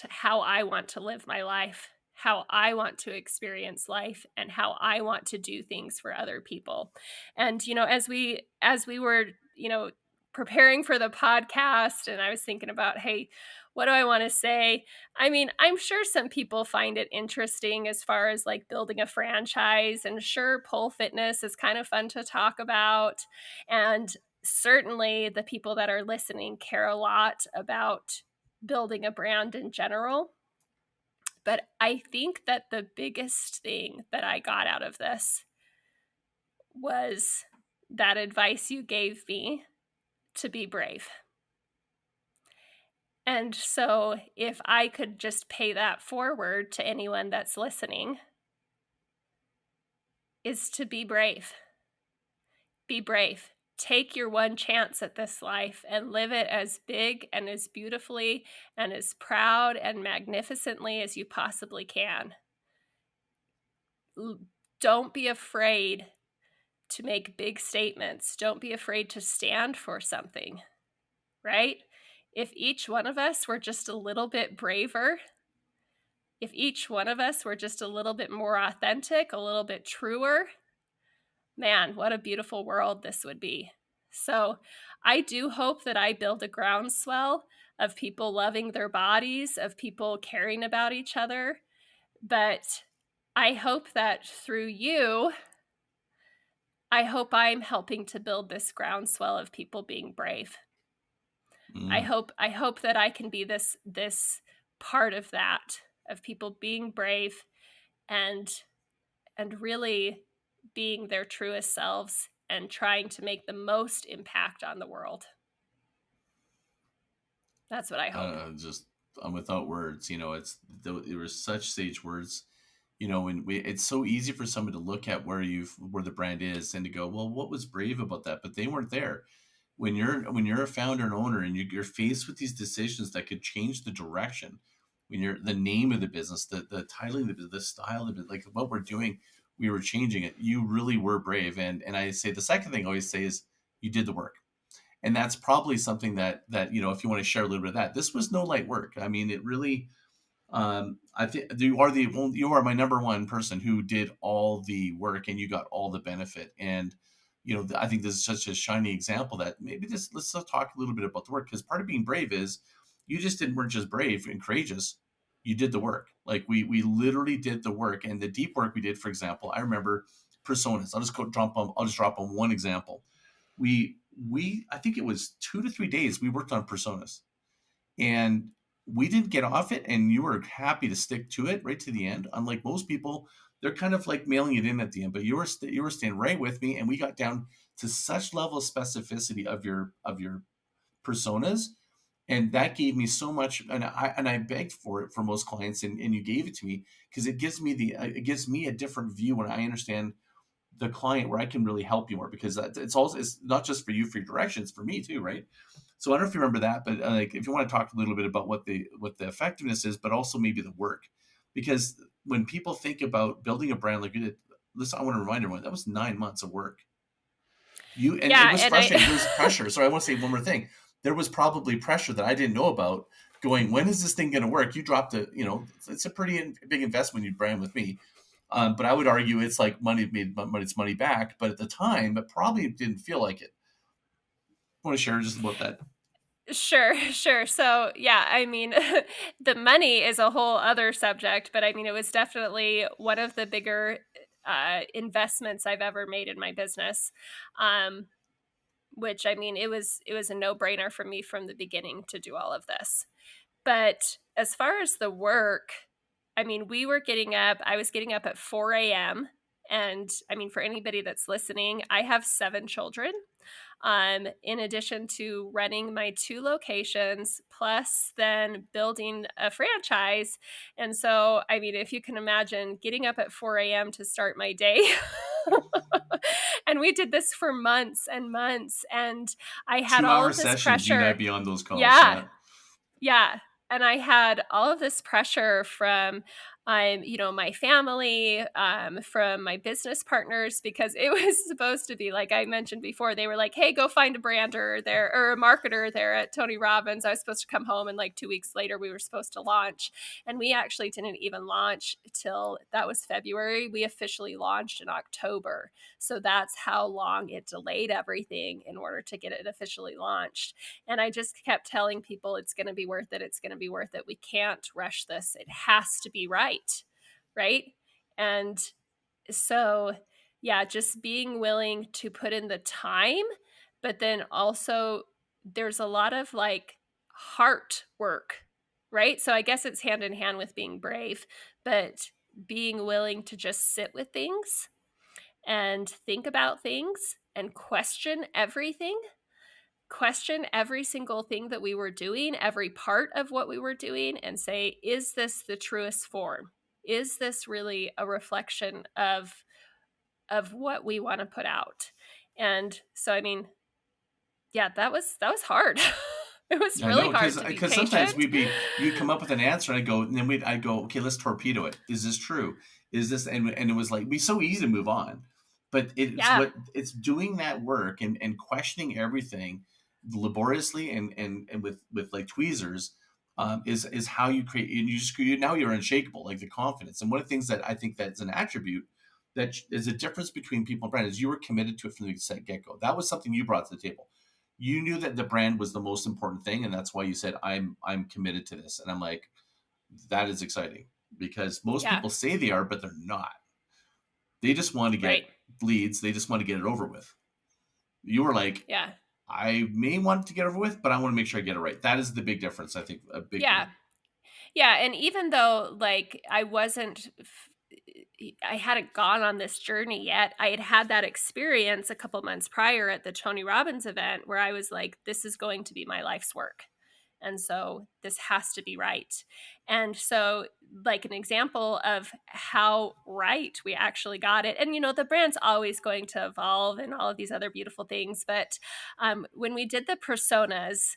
how I want to live my life, how I want to experience life, and how I want to do things for other people. And as we were preparing for the podcast, and I was thinking about, hey, what do I want to say? I mean, I'm sure some people find it interesting as far as like building a franchise, and sure, pole fitness is kind of fun to talk about. And certainly the people that are listening care a lot about building a brand in general. But I think that the biggest thing that I got out of this was that advice you gave me to be brave. And so if I could just pay that forward to anyone that's listening, is to be brave. Be brave. Take your one chance at this life and live it as big and as beautifully and as proud and magnificently as you possibly can. Don't be afraid to make big statements. Don't be afraid to stand for something, right? If each one of us were just a little bit braver, if each one of us were just a little bit more authentic, a little bit truer, man, what a beautiful world this would be. So I do hope that I build a groundswell of people loving their bodies, of people caring about each other. But I hope that through you, I hope I'm helping to build this groundswell of people being brave. I hope that I can be this part of that, of people being brave and really being their truest selves and trying to make the most impact on the world. That's what I hope. I'm without words. There were such sage words. It's so easy for somebody to look at where the brand is and to go, well, what was brave about that? But they weren't there. When you're a founder and owner and you're faced with these decisions that could change the direction when you're the name of the business, the titling, the style of it, like what we're doing, we were changing it. You really were brave. And I say the second thing I always say is you did the work. And that's probably something that, if you want to share a little bit of that, this was no light work. I mean, it really, I think you are my number one person who did all the work and you got all the benefit. And, I think this is such a shiny example that maybe let's talk a little bit about the work, because part of being brave is you just weren't just brave and courageous. You did the work. Like we literally did the work, and the deep work we did. For example, I remember personas. I'll just drop on one example. I think it was 2 to 3 days we worked on personas, and we didn't get off it, and you were happy to stick to it right to the end. Unlike most people, they're kind of like mailing it in at the end, but you were staying right with me, and we got down to such level of specificity of your personas, and that gave me so much. And I begged for it for most clients, and you gave it to me because it gives me a different view when I understand the client, where I can really help you more, because it's not just for you for your direction, it's for me too, right? So I don't know if you remember that, but like if you want to talk a little bit about what the effectiveness is, but also maybe the work, because when people think about building a brand like you did, listen, I want to remind everyone that was 9 months of work. And it Yeah, was and frustrating. There was pressure. So I want to say one more thing. There was probably pressure that I didn't know about. Going, when is this thing going to work? You dropped it's a pretty big investment you brand with me. But I would argue it's like money made, but it's money back. But at the time, it probably didn't feel like it. I want to share just about that. Sure, sure. So, yeah, I mean, the money is a whole other subject, but I mean, it was definitely one of the bigger investments I've ever made in my business. Um, which I mean, it was a no-brainer for me from the beginning to do all of this. But as far as the work, I mean, I was getting up at 4 a.m. And I mean, for anybody that's listening, I have 7 children. In addition to running my 2 locations, plus then building a franchise. And so, I mean, if you can imagine getting up at 4 a.m. to start my day. And we did this for months and months. And I had all 2 hour of this sessions, you and I pressure. be on those calls. Yeah. Yeah. Yeah. And I had all of this pressure from, my family, from my business partners, because it was supposed to be, like I mentioned before, they were like, "Hey, go find a brander there or a marketer there at Tony Robbins." I was supposed to come home, and like 2 weeks later, we were supposed to launch. And we actually didn't even launch till that was February. We officially launched in October. So that's how long it delayed everything in order to get it officially launched. And I just kept telling people it's going to be worth it. It's going to be worth it. We can't rush this. It has to be right. Right. And so, yeah, just being willing to put in the time, but then also there's a lot of like heart work. Right. So I guess it's hand in hand with being brave, but being willing to just sit with things and think about things and question every single thing that we were doing, every part of what we were doing, and say, is this the truest form? Is this really a reflection of what we want to put out? And so, I mean, yeah, that was hard. It was I really know, hard to be because sometimes patient. you'd come up with an answer, and I'd go, okay, let's torpedo it. Is this true? Is this, and it was like, be so easy to move on, but Yeah, it's doing that work, and questioning everything laboriously, and with like tweezers, is how you create, and now you're unshakable, like the confidence. And one of the things that I think that's an attribute that is a difference between people and brand is you were committed to it from the get-go. That was something you brought to the table. You knew that the brand was the most important thing, and that's why you said, I'm committed to this. And I'm like, that is exciting, because most yeah, people say they are, but they're not. They just want to right. get leads. They just want to get it over with. You were like, Yeah, I may want to get over with, but I want to make sure I get it right. That is the big difference. I think a big yeah. one. Yeah, and even though like I hadn't gone on this journey yet, I had had that experience a couple months prior at the Tony Robbins event where I was like, this is going to be my life's work. And so this has to be right. And so, like, an example of how right we actually got it. And, the brand's always going to evolve and all of these other beautiful things. But when we did the personas,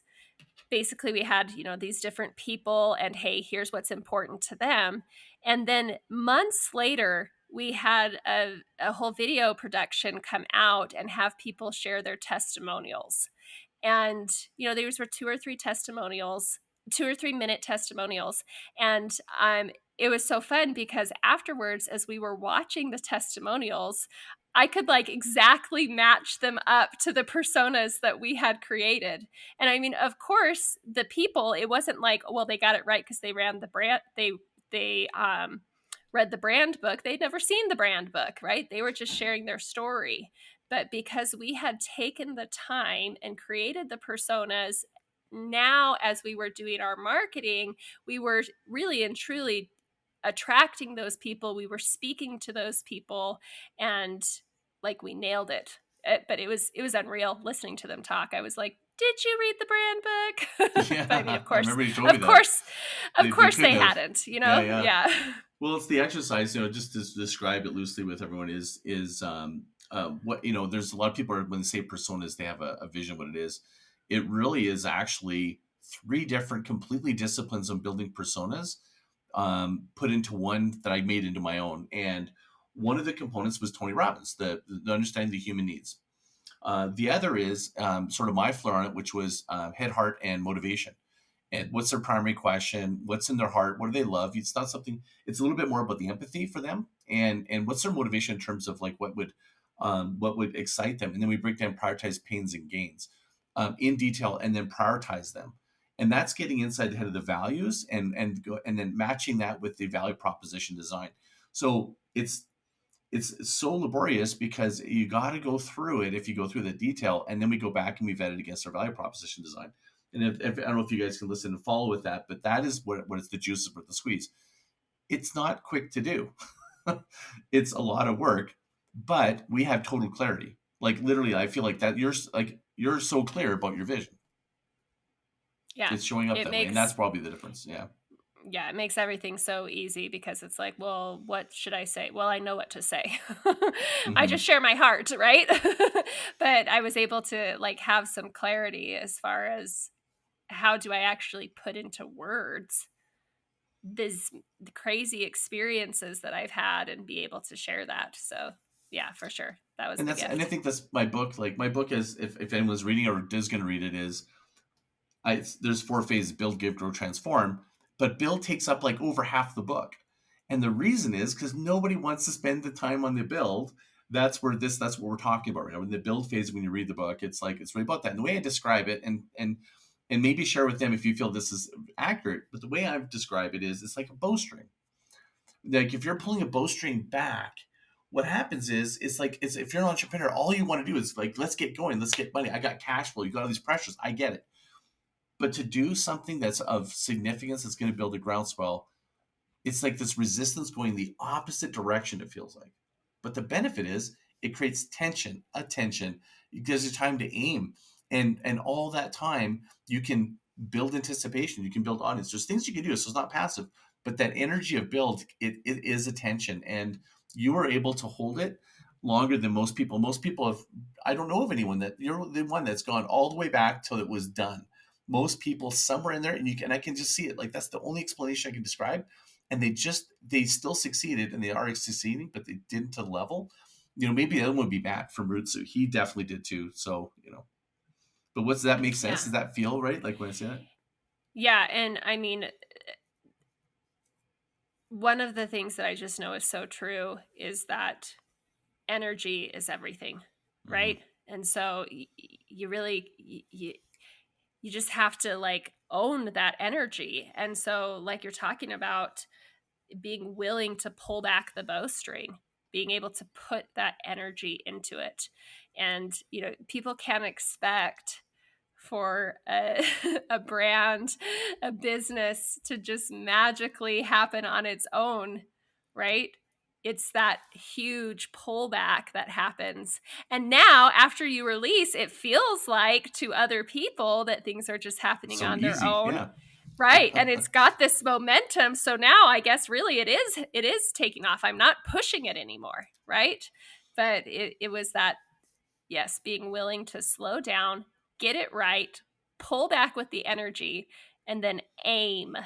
basically we had, these different people, and hey, here's what's important to them. And then months later, we had a whole video production come out and have people share their testimonials. And, these were 2 or 3 minute testimonials. And it was so fun because afterwards, as we were watching the testimonials, I could like exactly match them up to the personas that we had created. And I mean, of course, the people, it wasn't like, well, they got it right because they ran the brand, they read the brand book. They'd never seen the brand book, right? They were just sharing their story. But because we had taken the time and created the personas, now as we were doing our marketing, we were really and truly attracting those people. We were speaking to those people, and like we nailed it. But it was unreal listening to them talk. I was like, did you read the brand book? Yeah, But I mean, of I course, remember you told me that. of course could they have. hadn't, Yeah. Yeah. Well, it's the exercise, just to describe it loosely with everyone is what, there's a lot of people when they say personas, they have a vision of what it is. It really is actually 3 different completely disciplines of building personas, put into one that I made into my own. And one of the components was Tony Robbins, the understanding the human needs. The other is sort of my flair on it, which was head, heart, and motivation. And what's their primary question? What's in their heart? What do they love? It's not something. It's a little bit more about the empathy for them, and what's their motivation in terms of like what would excite them. And then we break down prioritize pains and gains in detail, and then prioritize them. And that's getting inside the head of the values, and then matching that with the value proposition design. So it's so laborious because you got to go through it if you go through the detail, and then we go back and we vet it against our value proposition design. And if I don't know if you guys can listen and follow with that, but that is what it's the juice of the squeeze. It's not quick to do. It's a lot of work, but we have total clarity. Like literally, I feel like that you're so clear about your vision. Yeah. It's showing up that way, and that's probably the difference. Yeah. Yeah, it makes everything so easy because it's like, well, what should I say? Well, I know what to say. I just share my heart, right? But I was able to like have some clarity as far as how do I actually put into words the crazy experiences that I've had and be able to share that. So yeah, for sure. That was And the gift. And I think that's my book. Like my book is, if anyone's reading it or is going to read it, is there's 4 phases: build, give, grow, transform. But build takes up like over half the book. And the reason is because nobody wants to spend the time on the build. That's what we're talking about right now. In the build phase, when you read the book, it's really about that. And the way I describe it, and maybe share with them if you feel this is accurate, but the way I describe it is it's like a bowstring. Like if you're pulling a bowstring back, what happens is it's if you're an entrepreneur, all you want to do is like, let's get going, let's get money. I got cash flow, you got all these pressures. I get it. But to do something that's of significance, that's going to build a groundswell, it's like this resistance going the opposite direction, it feels like. But the benefit is it creates tension, attention. It gives you time to aim. And all that time, you can build anticipation. You can build audience. There's things you can do. So it's not passive. But that energy of build, it is attention. And you are able to hold it longer than most people. Most people have, I don't know of anyone that, you're the one that's gone all the way back till it was done. Most people somewhere in there, and I can just see it. Like that's the only explanation I can describe. And they still succeeded, and they are succeeding, but they didn't to the level. Maybe the other one would be Matt from Rootsu. He definitely did too. So, but does that make sense? Yeah. Does that feel right? Like when I say that? Yeah. And I mean, one of the things that I just know is so true is that energy is everything, right? Mm-hmm. And so you really, you just have to like own that energy. And so like you're talking about being willing to pull back the bowstring, being able to put that energy into it. And, people can't expect for a brand, a business to just magically happen on its own, right? It's that huge pullback that happens. And now after you release, it feels like to other people that things are just happening so on their own. Yeah. Right. And it's got this momentum. So now I guess really it is taking off. I'm not pushing it anymore. Right. But it was that, yes, being willing to slow down, get it right, pull back with the energy and then aim,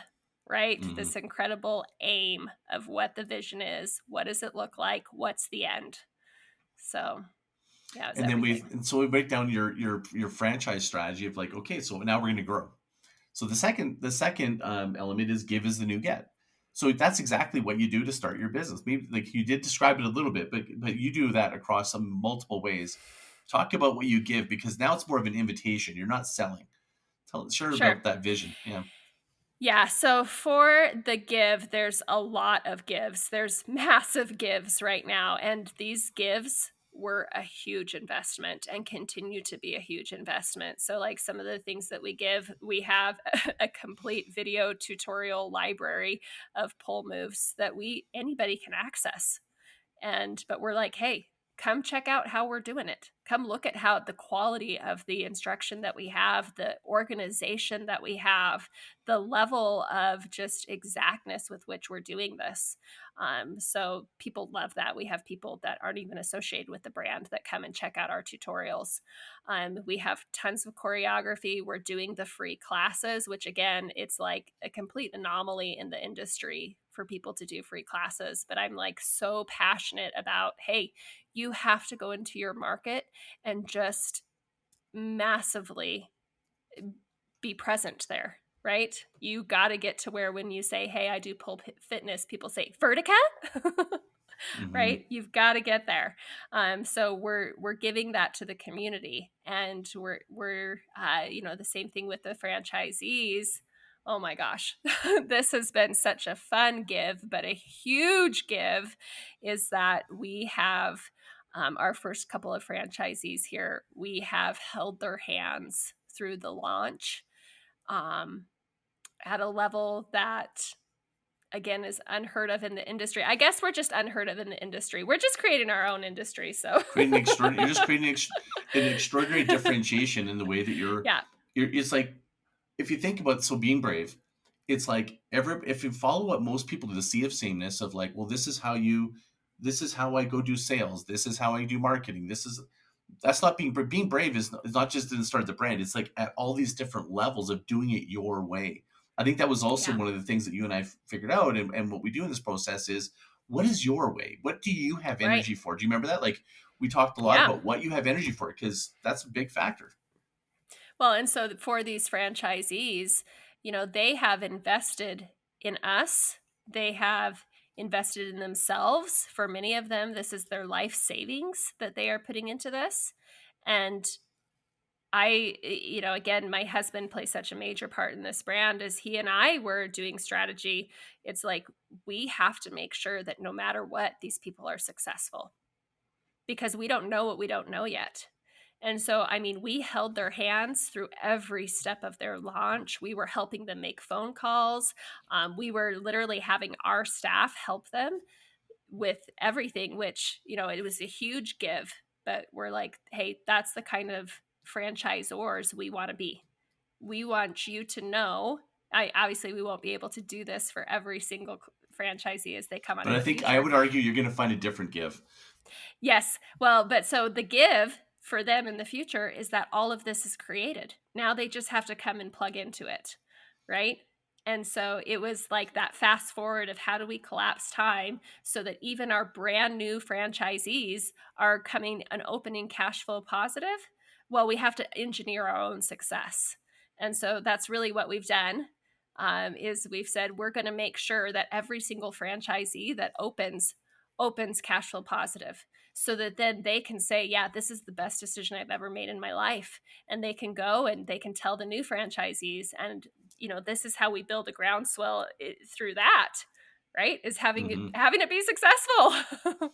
right? Mm-hmm. This incredible aim of what the vision is. What does it look like? What's the end? So yeah, it's And then everything. we break down your franchise strategy of like, okay, so now we're going to grow. So the second element is give is the new get. So that's exactly what you do to start your business. Maybe like you did describe it a little bit, but you do that across some multiple ways. Talk about what you give, because now it's more of an invitation. You're not selling. Share Sure. about that vision. Yeah. Yeah, so for the give, there's a lot of gives. There's massive gives right now, and these gives were a huge investment and continue to be a huge investment. So like some of the things that we give, we have a complete video tutorial library of pole moves that anybody can access. But we're like, hey, come check out how we're doing it. Come look at how the quality of the instruction that we have, the organization that we have, the level of just exactness with which we're doing this. So people love that. We have people that aren't even associated with the brand that come and check out our tutorials. We have tons of choreography. We're doing the free classes, which again, it's like a complete anomaly in the industry for people to do free classes. But I'm like so passionate about, hey, you have to go into your market and just massively be present there, right? You got to get to where when you say, hey, I do pole fitness, people say, Vertica? Mm-hmm. Right? You've got to get there. So we're giving that to the community, and we're the same thing with the franchisees. Oh my gosh, this has been such a fun give, but a huge give is that we have our first couple of franchisees here. We have held their hands through the launch um, at a level that again is unheard of in the industry. I guess we're just unheard of in the industry. We're just creating our own industry. So You're just creating an extraordinary differentiation in the way that yeah, it's like, if you think about, so being brave, it's like if you follow what most people do, the sea of sameness of like, well, this is how I go do sales. This is how I do marketing. That's not being brave is not just in the start of the brand. It's like at all these different levels of doing it your way. I think that was also yeah, one of the things that you and I figured out. And what we do in this process is, what is your way? What do you have right. energy for? Do you remember that? Like, we talked a lot Yeah. about what you have energy for, because that's a big factor. Well, and so for these franchisees, they have invested in us. They have invested in themselves. For many of them, this is their life savings that they are putting into this. And again, my husband plays such a major part in this brand. As he and I were doing strategy, it's like we have to make sure that no matter what, these people are successful, because we don't know what we don't know yet. And so, I mean, we held their hands through every step of their launch. We were helping them make phone calls. We were literally having our staff help them with everything, which, it was a huge give. But we're like, hey, that's the kind of franchisors we want to be. We want you to know. Obviously, we won't be able to do this for every single franchisee as they come on But in I the think I future. would argue you're going to find a different give. Yes. Well, but so the give for them in the future is that all of this is created. Now they just have to come and plug into it. Right. And so it was like that fast forward of how do we collapse time so that even our brand new franchisees are coming and opening cash flow positive? Well, we have to engineer our own success. And so that's really what we've done. Is we've said we're going to make sure that every single franchisee that opens cash flow positive, so that then they can say, yeah, this is the best decision I've ever made in my life. And they can go and they can tell the new franchisees, and this is how we build a groundswell through that, right? Is having it Hmm. having it be successful.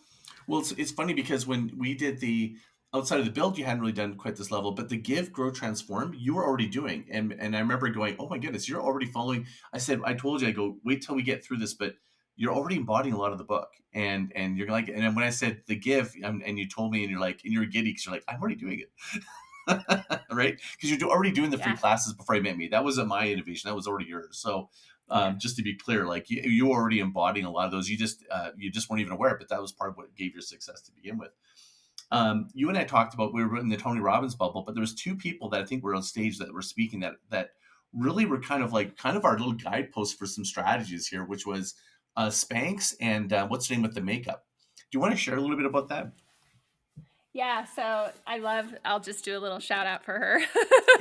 Well, it's funny because when we did the outside of the build, you hadn't really done quite this level, but the give, grow, transform, you were already doing. And I remember going, oh my goodness, you're already following. I told you, I go, wait till we get through this, but you're already embodying a lot of the book. And you're like, and then when I said the give, and you told me, and you're like, and you're giddy because you're like, I'm already doing it. Right? Because you're already doing the free Yeah, classes before I met me. That wasn't my innovation. That was already yours. So yeah, just to be clear, like you were already embodying a lot of those. You just weren't even aware, but that was part of what gave your success to begin with. You and I talked about, we were in the Tony Robbins bubble, but there was two people that I think were on stage that were speaking that really were kind of our little guideposts for some strategies here, which was Spanx and what's the name with the makeup. Do you want to share a little bit about that? Yeah, so I'll just do a little shout out for her.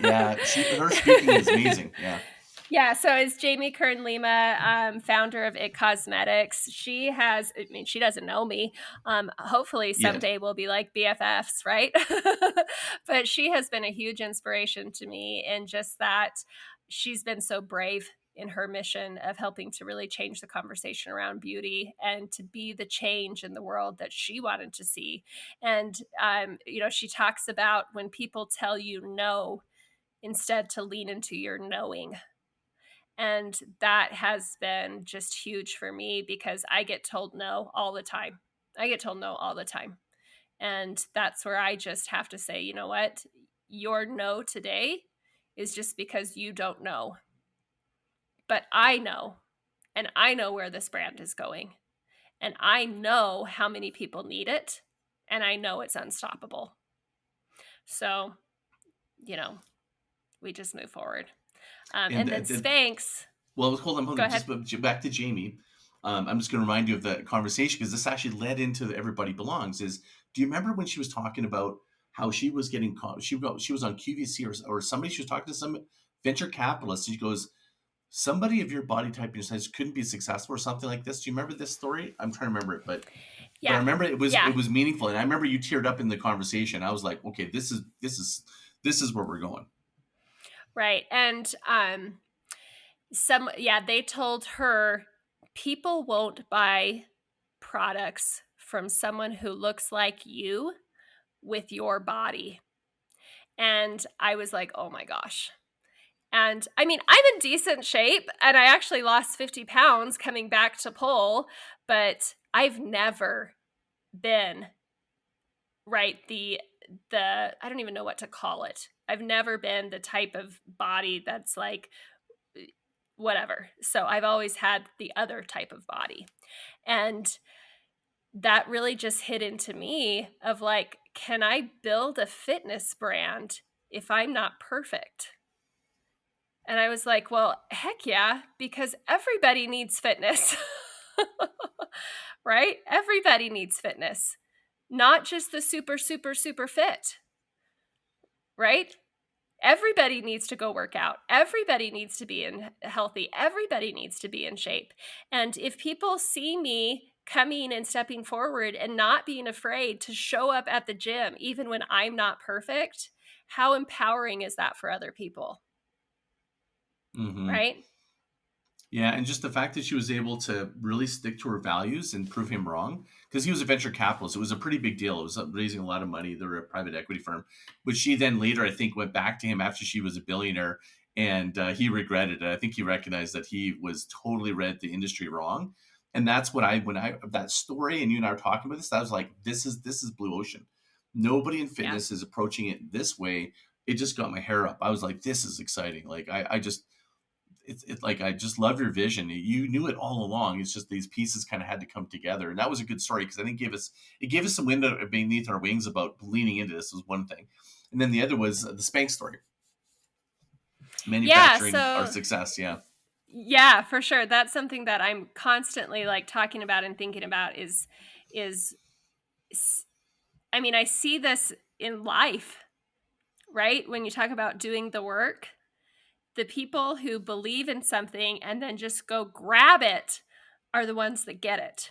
Yeah, her speaking is amazing. Yeah. Yeah, so it's Jamie Kern Lima, founder of It Cosmetics. She doesn't know me. Hopefully someday we'll be like BFFs, right? But she has been a huge inspiration to me in just that she's been so brave in her mission of helping to really change the conversation around beauty and to be the change in the world that she wanted to see. And, she talks about when people tell you no, instead to lean into your knowing. And that has been just huge for me because I get told no all the time. And that's where I just have to say, you know what? Your no today is just because you don't know. But I know, and I know where this brand is going. And I know how many people need it. And I know it's unstoppable. So, we just move forward. And then Spanx. Well, hold on. Just back to Jamie. I'm just going to remind you of the conversation because this actually led into the Everybody Belongs. Do you remember when she was talking about how she was getting she was on QVC or somebody, she was talking to some venture capitalist, and she goes, somebody of your body type and your size couldn't be successful or something like this. Do you remember this story? I'm trying to remember it, but I remember it was meaningful, and I remember you teared up in the conversation. I was like, okay, this is where we're going. Right. And they told her people won't buy products from someone who looks like you with your body. And I was like, oh my gosh. And I mean, I'm in decent shape and I actually lost 50 pounds coming back to pole, but I've never been I don't even know what to call it. I've never been the type of body that's like whatever. So I've always had the other type of body. And that really just hit into me of like, can I build a fitness brand if I'm not perfect? And I was like, well, heck yeah, because everybody needs fitness, right? Everybody needs fitness, not just the super, super, super fit, right? Everybody needs to go work out. Everybody needs to be healthy. Everybody needs to be in shape. And if people see me coming and stepping forward and not being afraid to show up at the gym, even when I'm not perfect, how empowering is that for other people? Mm-hmm. Right? Yeah, and just the fact that she was able to really stick to her values and prove him wrong, because he was a venture capitalist. It was a pretty big deal. It was raising a lot of money. They were a private equity firm, which she then later, I think, went back to him after she was a billionaire, and he regretted it. I think he recognized that he was totally read the industry wrong, and that's when I that story and you and I were talking about this, I was like, this is blue ocean. Nobody in fitness is approaching it this way. It just got my hair up. I was like, this is exciting. Like I just. It's like, I just love your vision. You knew it all along. It's just these pieces kind of had to come together, and that was a good story because I think it gave us some wind beneath our wings about leaning into this was one thing, and then the other was the Spanx story, manufacturing our success. Yeah, for sure. That's something that I'm constantly like talking about and thinking about is I mean, I see this in life, right? When you talk about doing the work, the people who believe in something and then just go grab it are the ones that get it.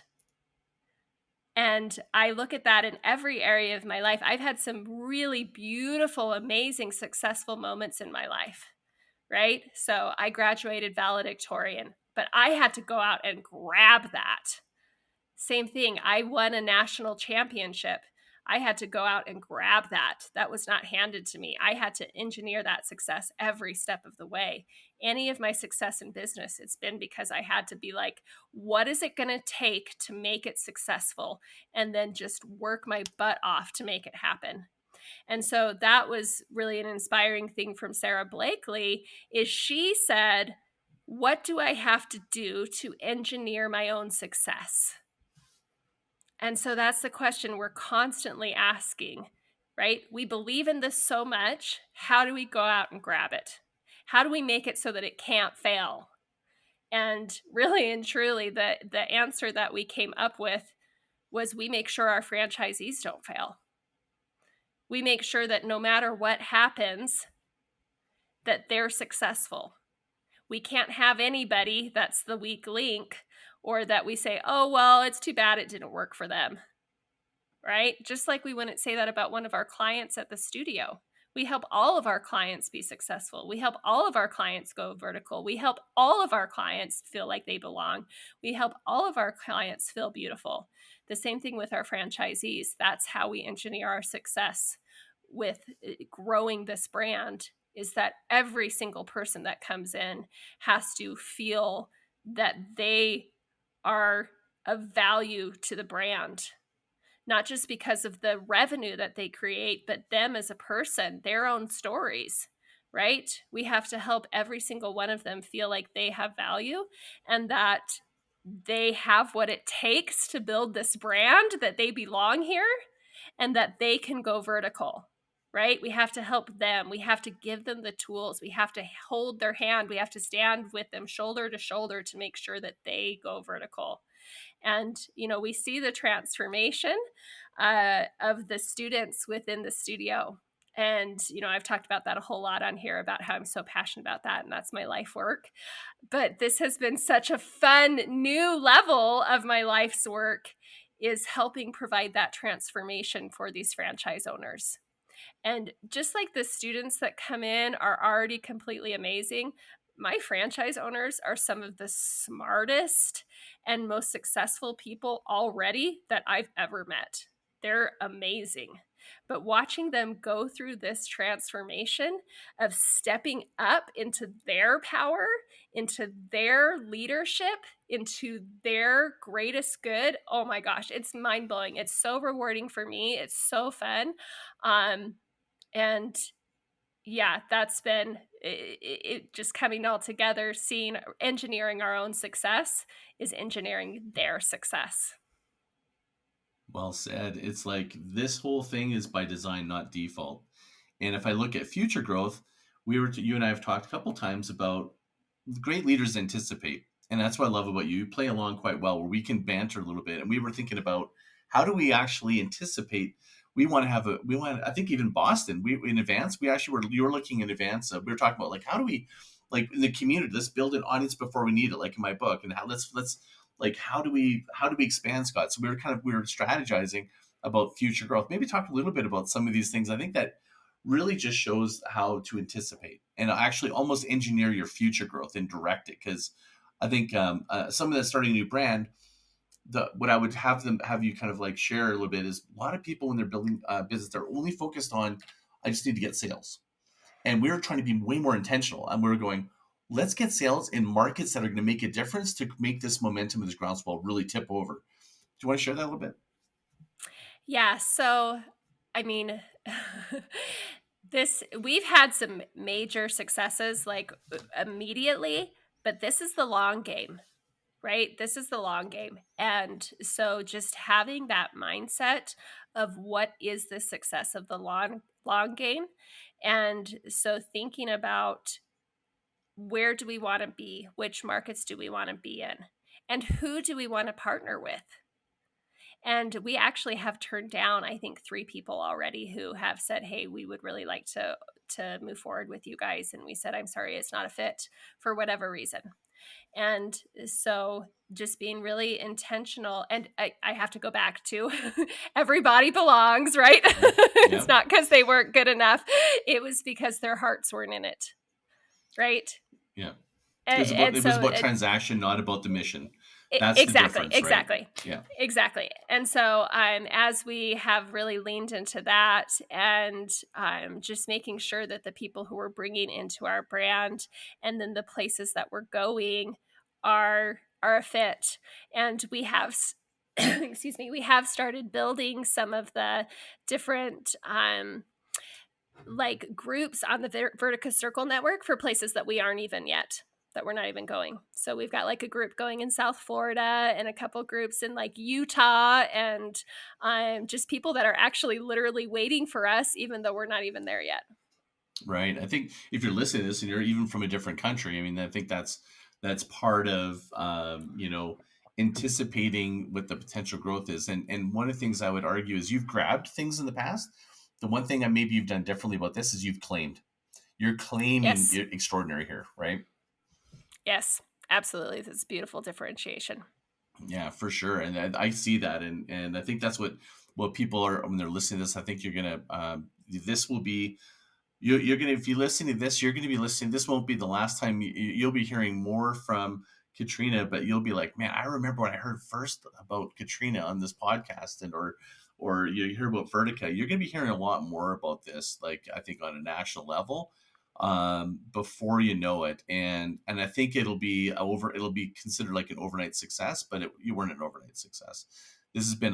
And I look at that in every area of my life. I've had some really beautiful, amazing, successful moments in my life, right? So I graduated valedictorian, but I had to go out and grab that. Same thing. I won a national championship. I had to go out and grab that. That was not handed to me. I had to engineer that success every step of the way. Any of my success in business, it's been because I had to be like, what is it going to take to make it successful? And then just work my butt off to make it happen. And so that was really an inspiring thing from Sarah Blakely, is she said, what do I have to do to engineer my own success? And so that's the question we're constantly asking, right? We believe in this so much. How do we go out and grab it? How do we make it so that it can't fail? And really and truly, the answer that we came up with was we make sure our franchisees don't fail. We make sure that no matter what happens, that they're successful. We can't have anybody that's the weak link, or that we say, oh, well, it's too bad it didn't work for them, right? Just like we wouldn't say that about one of our clients at the studio. We help all of our clients be successful. We help all of our clients go vertical. We help all of our clients feel like they belong. We help all of our clients feel beautiful. The same thing with our franchisees. That's how we engineer our success with growing this brand, is that every single person that comes in has to feel that they are of value to the brand, not just because of the revenue that they create, but them as a person, their own stories, right? We have to help every single one of them feel like they have value, and that they have what it takes to build this brand, that they belong here, and that they can go vertical, right? We have to help them. We have to give them the tools. We have to hold their hand. We have to stand with them shoulder to shoulder to make sure that they go vertical. And, we see the transformation of the students within the studio. And, I've talked about that a whole lot on here, about how I'm so passionate about that. And that's my life work. But this has been such a fun new level of my life's work, is helping provide that transformation for these franchise owners. And just like the students that come in are already completely amazing, my franchise owners are some of the smartest and most successful people already that I've ever met. They're amazing. But watching them go through this transformation of stepping up into their power, into their leadership, into their greatest good, oh my gosh, it's mind-blowing. It's so rewarding for me. It's so fun. And yeah, that's been it just coming all together, seeing engineering our own success is engineering their success. Well said. It's like this whole thing is by design, not default. And if I look at future growth, you and I have talked a couple times about great leaders anticipate. And that's what I love about you. You play along quite well, where we can banter a little bit. And we were thinking about, how do we actually anticipate? I think even Boston, in advance, you were looking in advance. We were talking about, like, how do we, like, in the community, let's build an audience before we need it, like in my book. And let's like, how do we expand, Scott? So we were strategizing about future growth. Maybe talk a little bit about some of these things. I think that really just shows how to anticipate and actually almost engineer your future growth and direct it. Because I think someone that's starting a new brand, what I would have you kind of like share a little bit is, a lot of people when they're building a business, they're only focused on, I just need to get sales. And we're trying to be way more intentional. And we're going, let's get sales in markets that are going to make a difference to make this momentum of this groundswell really tip over. Do you want to share that a little bit? Yeah. So, I mean, we've had some major successes like immediately, but this is the long game, right? This is the long game. And so just having that mindset of what is the success of the long game. And so thinking about, where do we want to be? Which markets do we want to be in? And who do we want to partner with? And we actually have turned down, I think, 3 people already who have said, hey, we would really like to move forward with you guys. And we said, I'm sorry, it's not a fit for whatever reason. And so just being really intentional. And I have to go back to everybody belongs, right? Yeah. It's not because they weren't good enough. It was because their hearts weren't in it, right? Yeah. It was about transaction, not about the mission. That's exactly, the difference, exactly. Right? Yeah. Exactly. And so as we have really leaned into that, and just making sure that the people who we're bringing into our brand and then the places that we're going are a fit. And we have excuse me, we have started building some of the different like groups on the Vertica Circle network for places that we aren't even yet. that we're not even going. So we've got like a group going in South Florida and a couple groups in like Utah, and just people that are actually literally waiting for us, even though we're not even there yet. Right. I think if you're listening to this and you're even from a different country, I mean, I think that's part of anticipating what the potential growth is. And one of the things I would argue is you've grabbed things in the past. The one thing that maybe you've done differently about this is you've claimed. You're claiming Yes. extraordinary here, right? Yes, absolutely. That's beautiful differentiation. Yeah, for sure. And I see that, and I think that's what people are when they're listening to this. I think you're gonna this will be you're gonna, if you listen to this, you're gonna be listening. This won't be the last time you'll be hearing more from Katrina, but you'll be like, man, I remember when I heard first about Katrina on this podcast, and or you hear about Vertica. You're gonna be hearing a lot more about this, like I think on a national level, before you know it. And I think it'll be considered like an overnight success, but you weren't an overnight success. This has been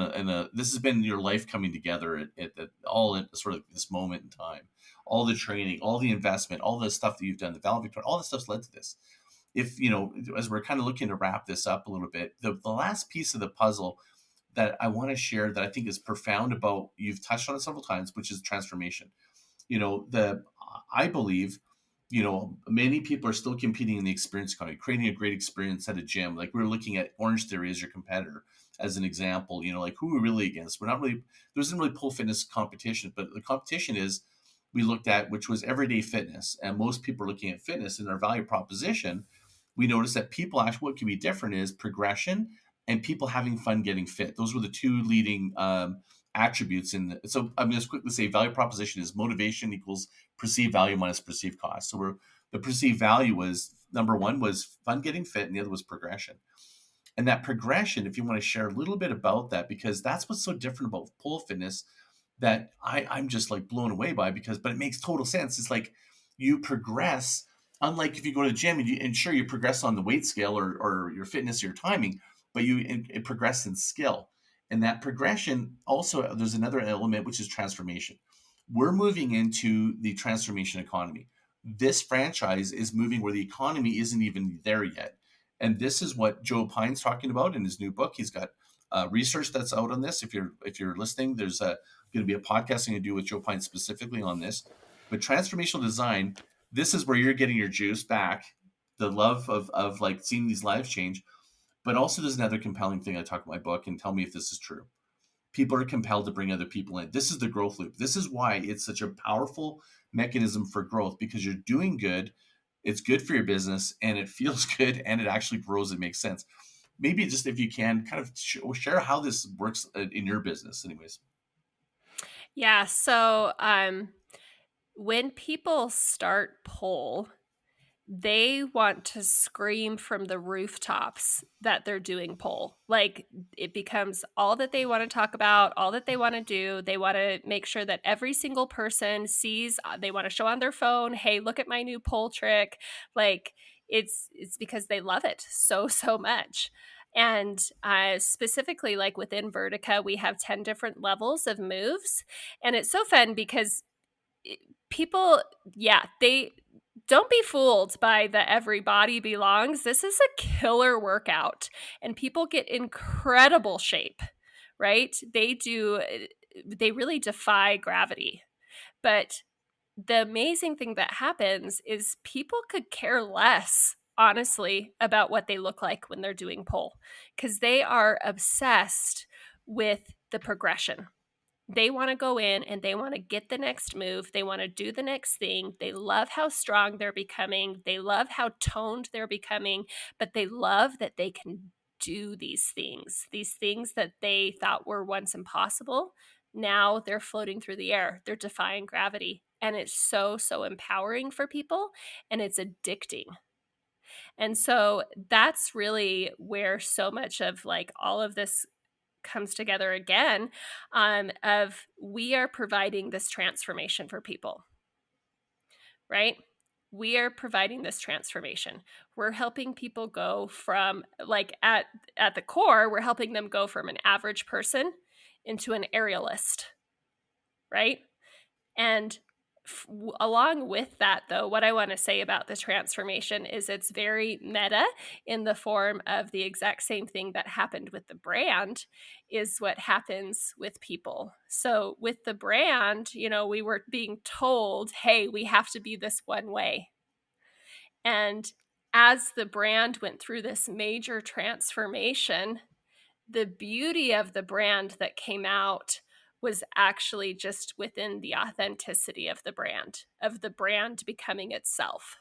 this has been your life coming together at all at sort of this moment in time. All the training, all the investment, all the stuff that you've done, the valedictorian, all the stuff's led to this. If as we're kind of looking to wrap this up a little bit, the last piece of the puzzle that I want to share that I think is profound about, you've touched on it several times, which is transformation. I believe, many people are still competing in the experience economy, creating a great experience at a gym. Like we're looking at Orange Theory as your competitor, as an example. Like who are we really against? We're not really, there isn't really pole fitness competition, but the competition is, we looked at, which was everyday fitness. And most people are looking at fitness in our value proposition. We noticed that people actually, what can be different is progression and people having fun getting fit. Those were the two leading attributes so I'm just quickly say value proposition is motivation equals perceived value minus perceived cost. So the perceived value was, number one was fun getting fit, and the other was progression. And that progression, if you want to share a little bit about that, because that's what's so different about pole fitness that I'm just like blown away by, but it makes total sense. It's like you progress, unlike if you go to the gym and sure you progress on the weight scale or your fitness, your timing, but it progress in skill. And that progression also, there's another element, which is transformation. We're moving into the transformation economy. This franchise is moving where the economy isn't even there yet. And this is what Joe Pine's talking about in his new book. He's got research that's out on this. If you're listening, there's going to be a podcast I'm going to do with Joe Pine specifically on this. But transformational design, this is where you're getting your juice back, the love of like seeing these lives change. But also there's another compelling thing I talk about in my book, and tell me if this is true. People are compelled to bring other people in. This is the growth loop. This is why it's such a powerful mechanism for growth, because you're doing good. It's good for your business and it feels good and it actually grows. It makes sense. Maybe just if you can kind of share how this works in your business anyways. Yeah. So when people start pole, they want to scream from the rooftops that they're doing pole. Like it becomes all that they want to talk about, all that they want to do. They want to make sure that every single person sees, they want to show on their phone, hey, look at my new pole trick. Like it's because they love it so much. And specifically, like within Vertica, we have 10 different levels of moves. And it's so fun because people, yeah, they don't be fooled by the every body belongs. This is a killer workout and people get incredible shape, right? They really defy gravity. But the amazing thing that happens is people could care less, honestly, about what they look like when they're doing pole because they are obsessed with the progression. They want to go in and they want to get the next move. They want to do the next thing. They love how strong they're becoming. They love how toned they're becoming, but they love that they can do these things that they thought were once impossible. Now they're floating through the air. They're defying gravity. And it's so empowering for people and it's addicting. And so that's really where so much of like all of this comes together again, of we are providing this transformation for people, right? We are providing this transformation. We're helping people go from like at the core, we're helping them go from an average person into an aerialist, right? And Along with that, though, what I want to say about the transformation is it's very meta in the form of the exact same thing that happened with the brand is what happens with people. So with the brand, we were being told, hey, we have to be this one way. And as the brand went through this major transformation, the beauty of the brand that came out was actually just within the authenticity of the brand becoming itself.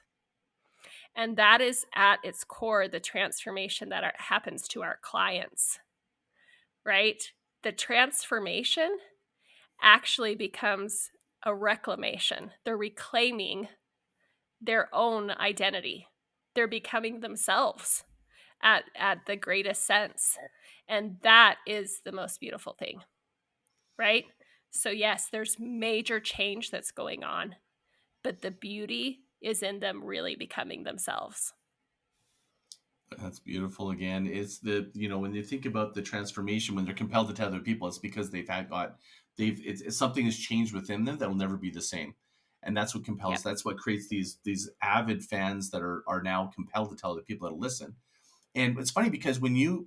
And that is at its core the transformation that happens to our clients, right? The transformation actually becomes a reclamation. They're reclaiming their own identity. They're becoming themselves at the greatest sense. And that is the most beautiful thing, right? So yes, there's major change that's going on, but the beauty is in them really becoming themselves. That's beautiful. Again, it's when you think about the transformation, when they're compelled to tell other people, it's because it's something has changed within them that will never be the same. And that's what compels, Yep. that's what creates these avid fans that are now compelled to tell the people that listen. And it's funny because when you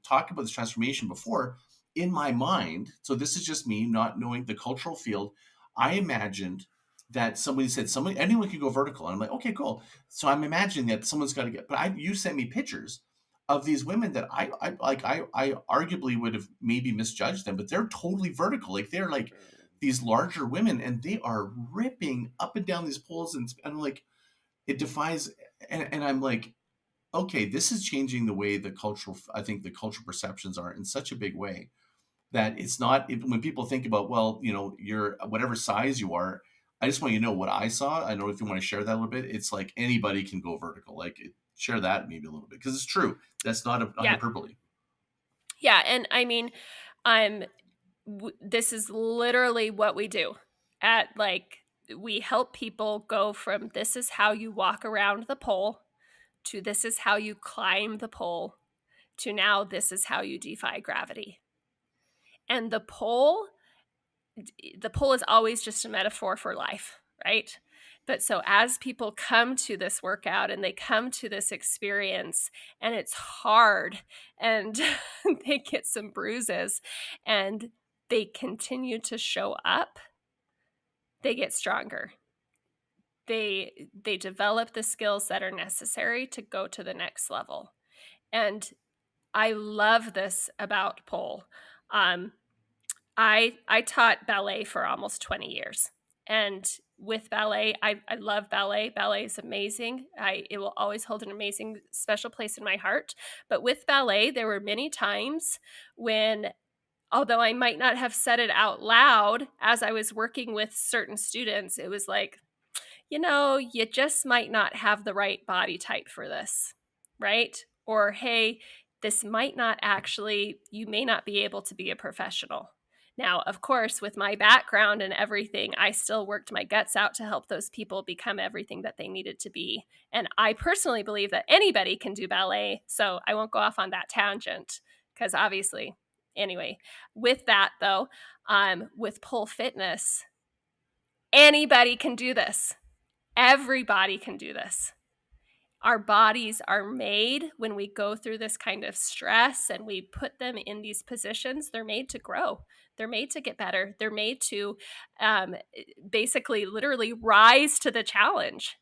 talk about this transformation before, in my mind, so this is just me not knowing the cultural field, I imagined that somebody said anyone could go vertical. And I'm like, okay, cool. So I'm imagining that someone's got to get, but you sent me pictures of these women that I arguably would have maybe misjudged them, but they're totally vertical. Like they're like these larger women and they are ripping up and down these poles and I'm like, it defies, and I'm like, okay, this is changing the way I think the cultural perceptions are in such a big way that it's not, when people think about, well, you're whatever size you are, I just want you to know what I saw. I know if you want to share that a little bit, it's like anybody can go vertical. Like share that maybe a little bit because it's true. That's not a Yeah. hyperbole. Yeah. And I mean, this is literally what we do we help people go from this is how you walk around the pole to this is how you climb the pole to now this is how you defy gravity. And the pole is always just a metaphor for life, right? But so as people come to this workout and they come to this experience and it's hard and they get some bruises and they continue to show up, they get stronger. They develop the skills that are necessary to go to the next level. And I love this about pole. I taught ballet for almost 20 years. And with ballet, I love ballet. Ballet is amazing. It will always hold an amazing, special place in my heart. But with ballet, there were many times when, although I might not have said it out loud as I was working with certain students, it was like, you just might not have the right body type for this, right? Or, hey, this might not actually, you may not be able to be a professional. Now, of course, with my background and everything, I still worked my guts out to help those people become everything that they needed to be. And I personally believe that anybody can do ballet. So I won't go off on that tangent because obviously, anyway, with that though, with pole fitness, anybody can do this. Everybody can do this. Our bodies are made when we go through this kind of stress and we put them in these positions, they're made to grow. They're made to get better. They're made to basically literally rise to the challenge.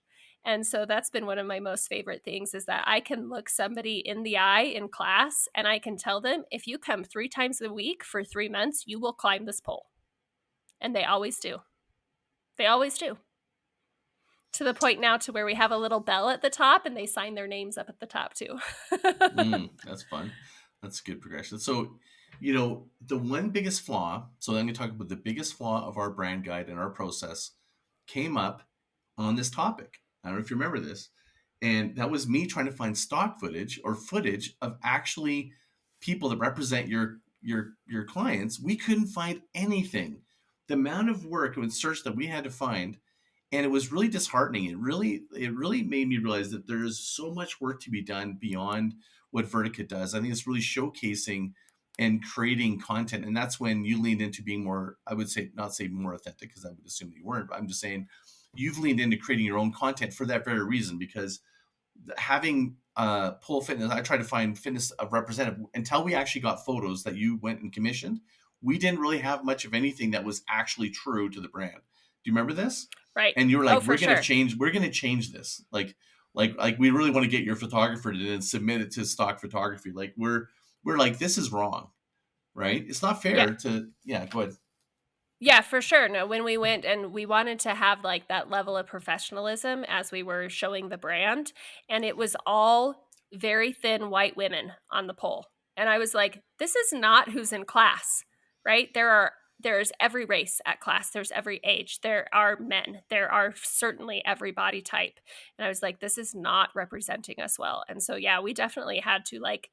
And so that's been one of my most favorite things is that I can look somebody in the eye in class and I can tell them, if you come 3 times a week for 3 months, you will climb this pole. And they always do. They always do. To the point now to where we have a little bell at the top and they sign their names up at the top too. That's fun. That's a good progression. So, the one biggest flaw, so I'm going to talk about the biggest flaw of our brand guide and our process came up on this topic. I don't know if you remember this. And that was me trying to find stock footage or footage of actually people that represent your clients. We couldn't find anything. The amount of work and search that we had to find, and it was really disheartening. It really made me realize that there is so much work to be done beyond what Vertica does. I think it's really showcasing and creating content. And that's when you leaned into being more, I would say, not say more authentic, because I would assume that you weren't, but I'm just saying you've leaned into creating your own content for that very reason, because having Pole Fitness, I tried to find fitness representative until we actually got photos that you went and commissioned. We didn't really have much of anything that was actually true to the brand. Do you remember this? Right. And you were like, for we're going sure. to change this. Like we really want to get your photographer to then submit it to stock photography. Like we're like, this is wrong, right? It's not fair to, go ahead. Yeah, for sure. No, when we went and we wanted to have like that level of professionalism as we were showing the brand, and it was all very thin white women on the pole. And I was like, this is not who's in class, right? There's every race at class. There's every age. There are men. There are certainly every body type. And I was like, this is not representing us well. And so, yeah, we definitely had to like,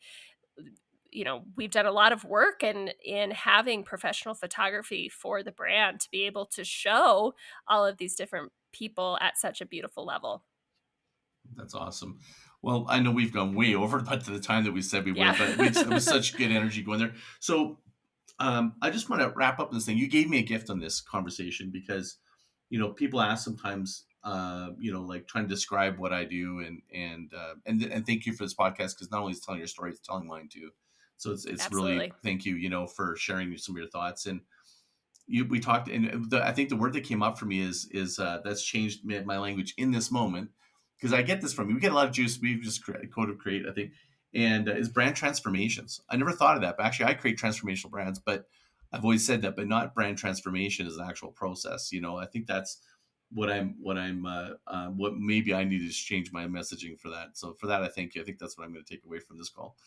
we've done a lot of work in having professional photography for the brand to be able to show all of these different people at such a beautiful level. That's awesome. Well, I know we've gone way over to the time that we said we would, Yeah. but it was such good energy going there. So I just want to wrap up this thing. You gave me a gift on this conversation because, people ask sometimes, like trying to describe what I do, and thank you for this podcast, because not only is telling your story, it's telling mine too. So it's Absolutely. really, thank you, for sharing some of your thoughts. And we talked, and I think the word that came up for me is that's changed my language in this moment, because I get this from you. We get a lot of juice. We've just create, I think, and is brand transformations. I never thought of that, but actually I create transformational brands, but I've always said that, but not brand transformation as an actual process. I think that's what maybe I need to change my messaging for that. So for that, I think that's what I'm going to take away from this call.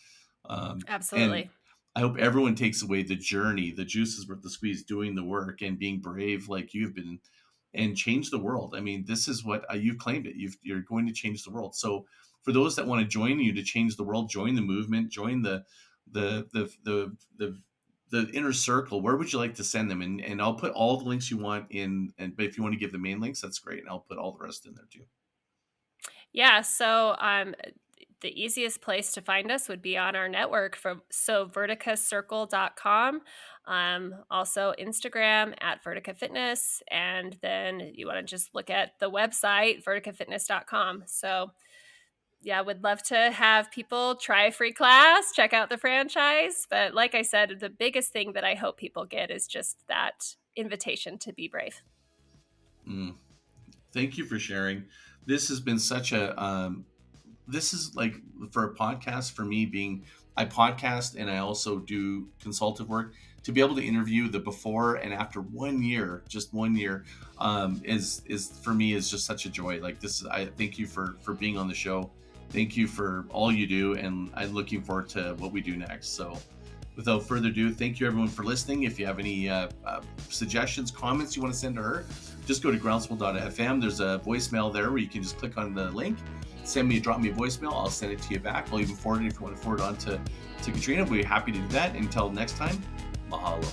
Absolutely. And I hope everyone takes away the journey, the juices worth the squeeze, doing the work and being brave like you've been, and change the world. I mean, this is what you've claimed it. You're going to change the world. So for those that want to join you to change the world, join the movement, join the inner circle. Where would you like to send them? And I'll put all the links you want in. But if you want to give the main links, that's great. And I'll put all the rest in there too. Yeah. So the easiest place to find us would be on our network. Verticacircle.com. Also Instagram at Vertica Fitness. And then you want to just look at the website, verticafitness.com. So yeah, would love to have people try a free class, check out the franchise. But like I said, the biggest thing that I hope people get is just that invitation to be brave. Thank you for sharing. This has been such a, this is like, for a podcast, for me I podcast and I also do consultative work, to be able to interview the before and after 1 year, just 1 year, is for me is just such a joy. Like I thank you for being on the show. Thank you for all you do. And I'm looking forward to what we do next. So without further ado, thank you everyone for listening. If you have any suggestions, comments you want to send to her, just go to groundswell.fm. There's a voicemail there where you can just click on the link, drop me a voicemail. I'll send it to you back. I'll even forward it if you want to forward it on to Katrina. We'll be happy to do that. Until next time, mahalo.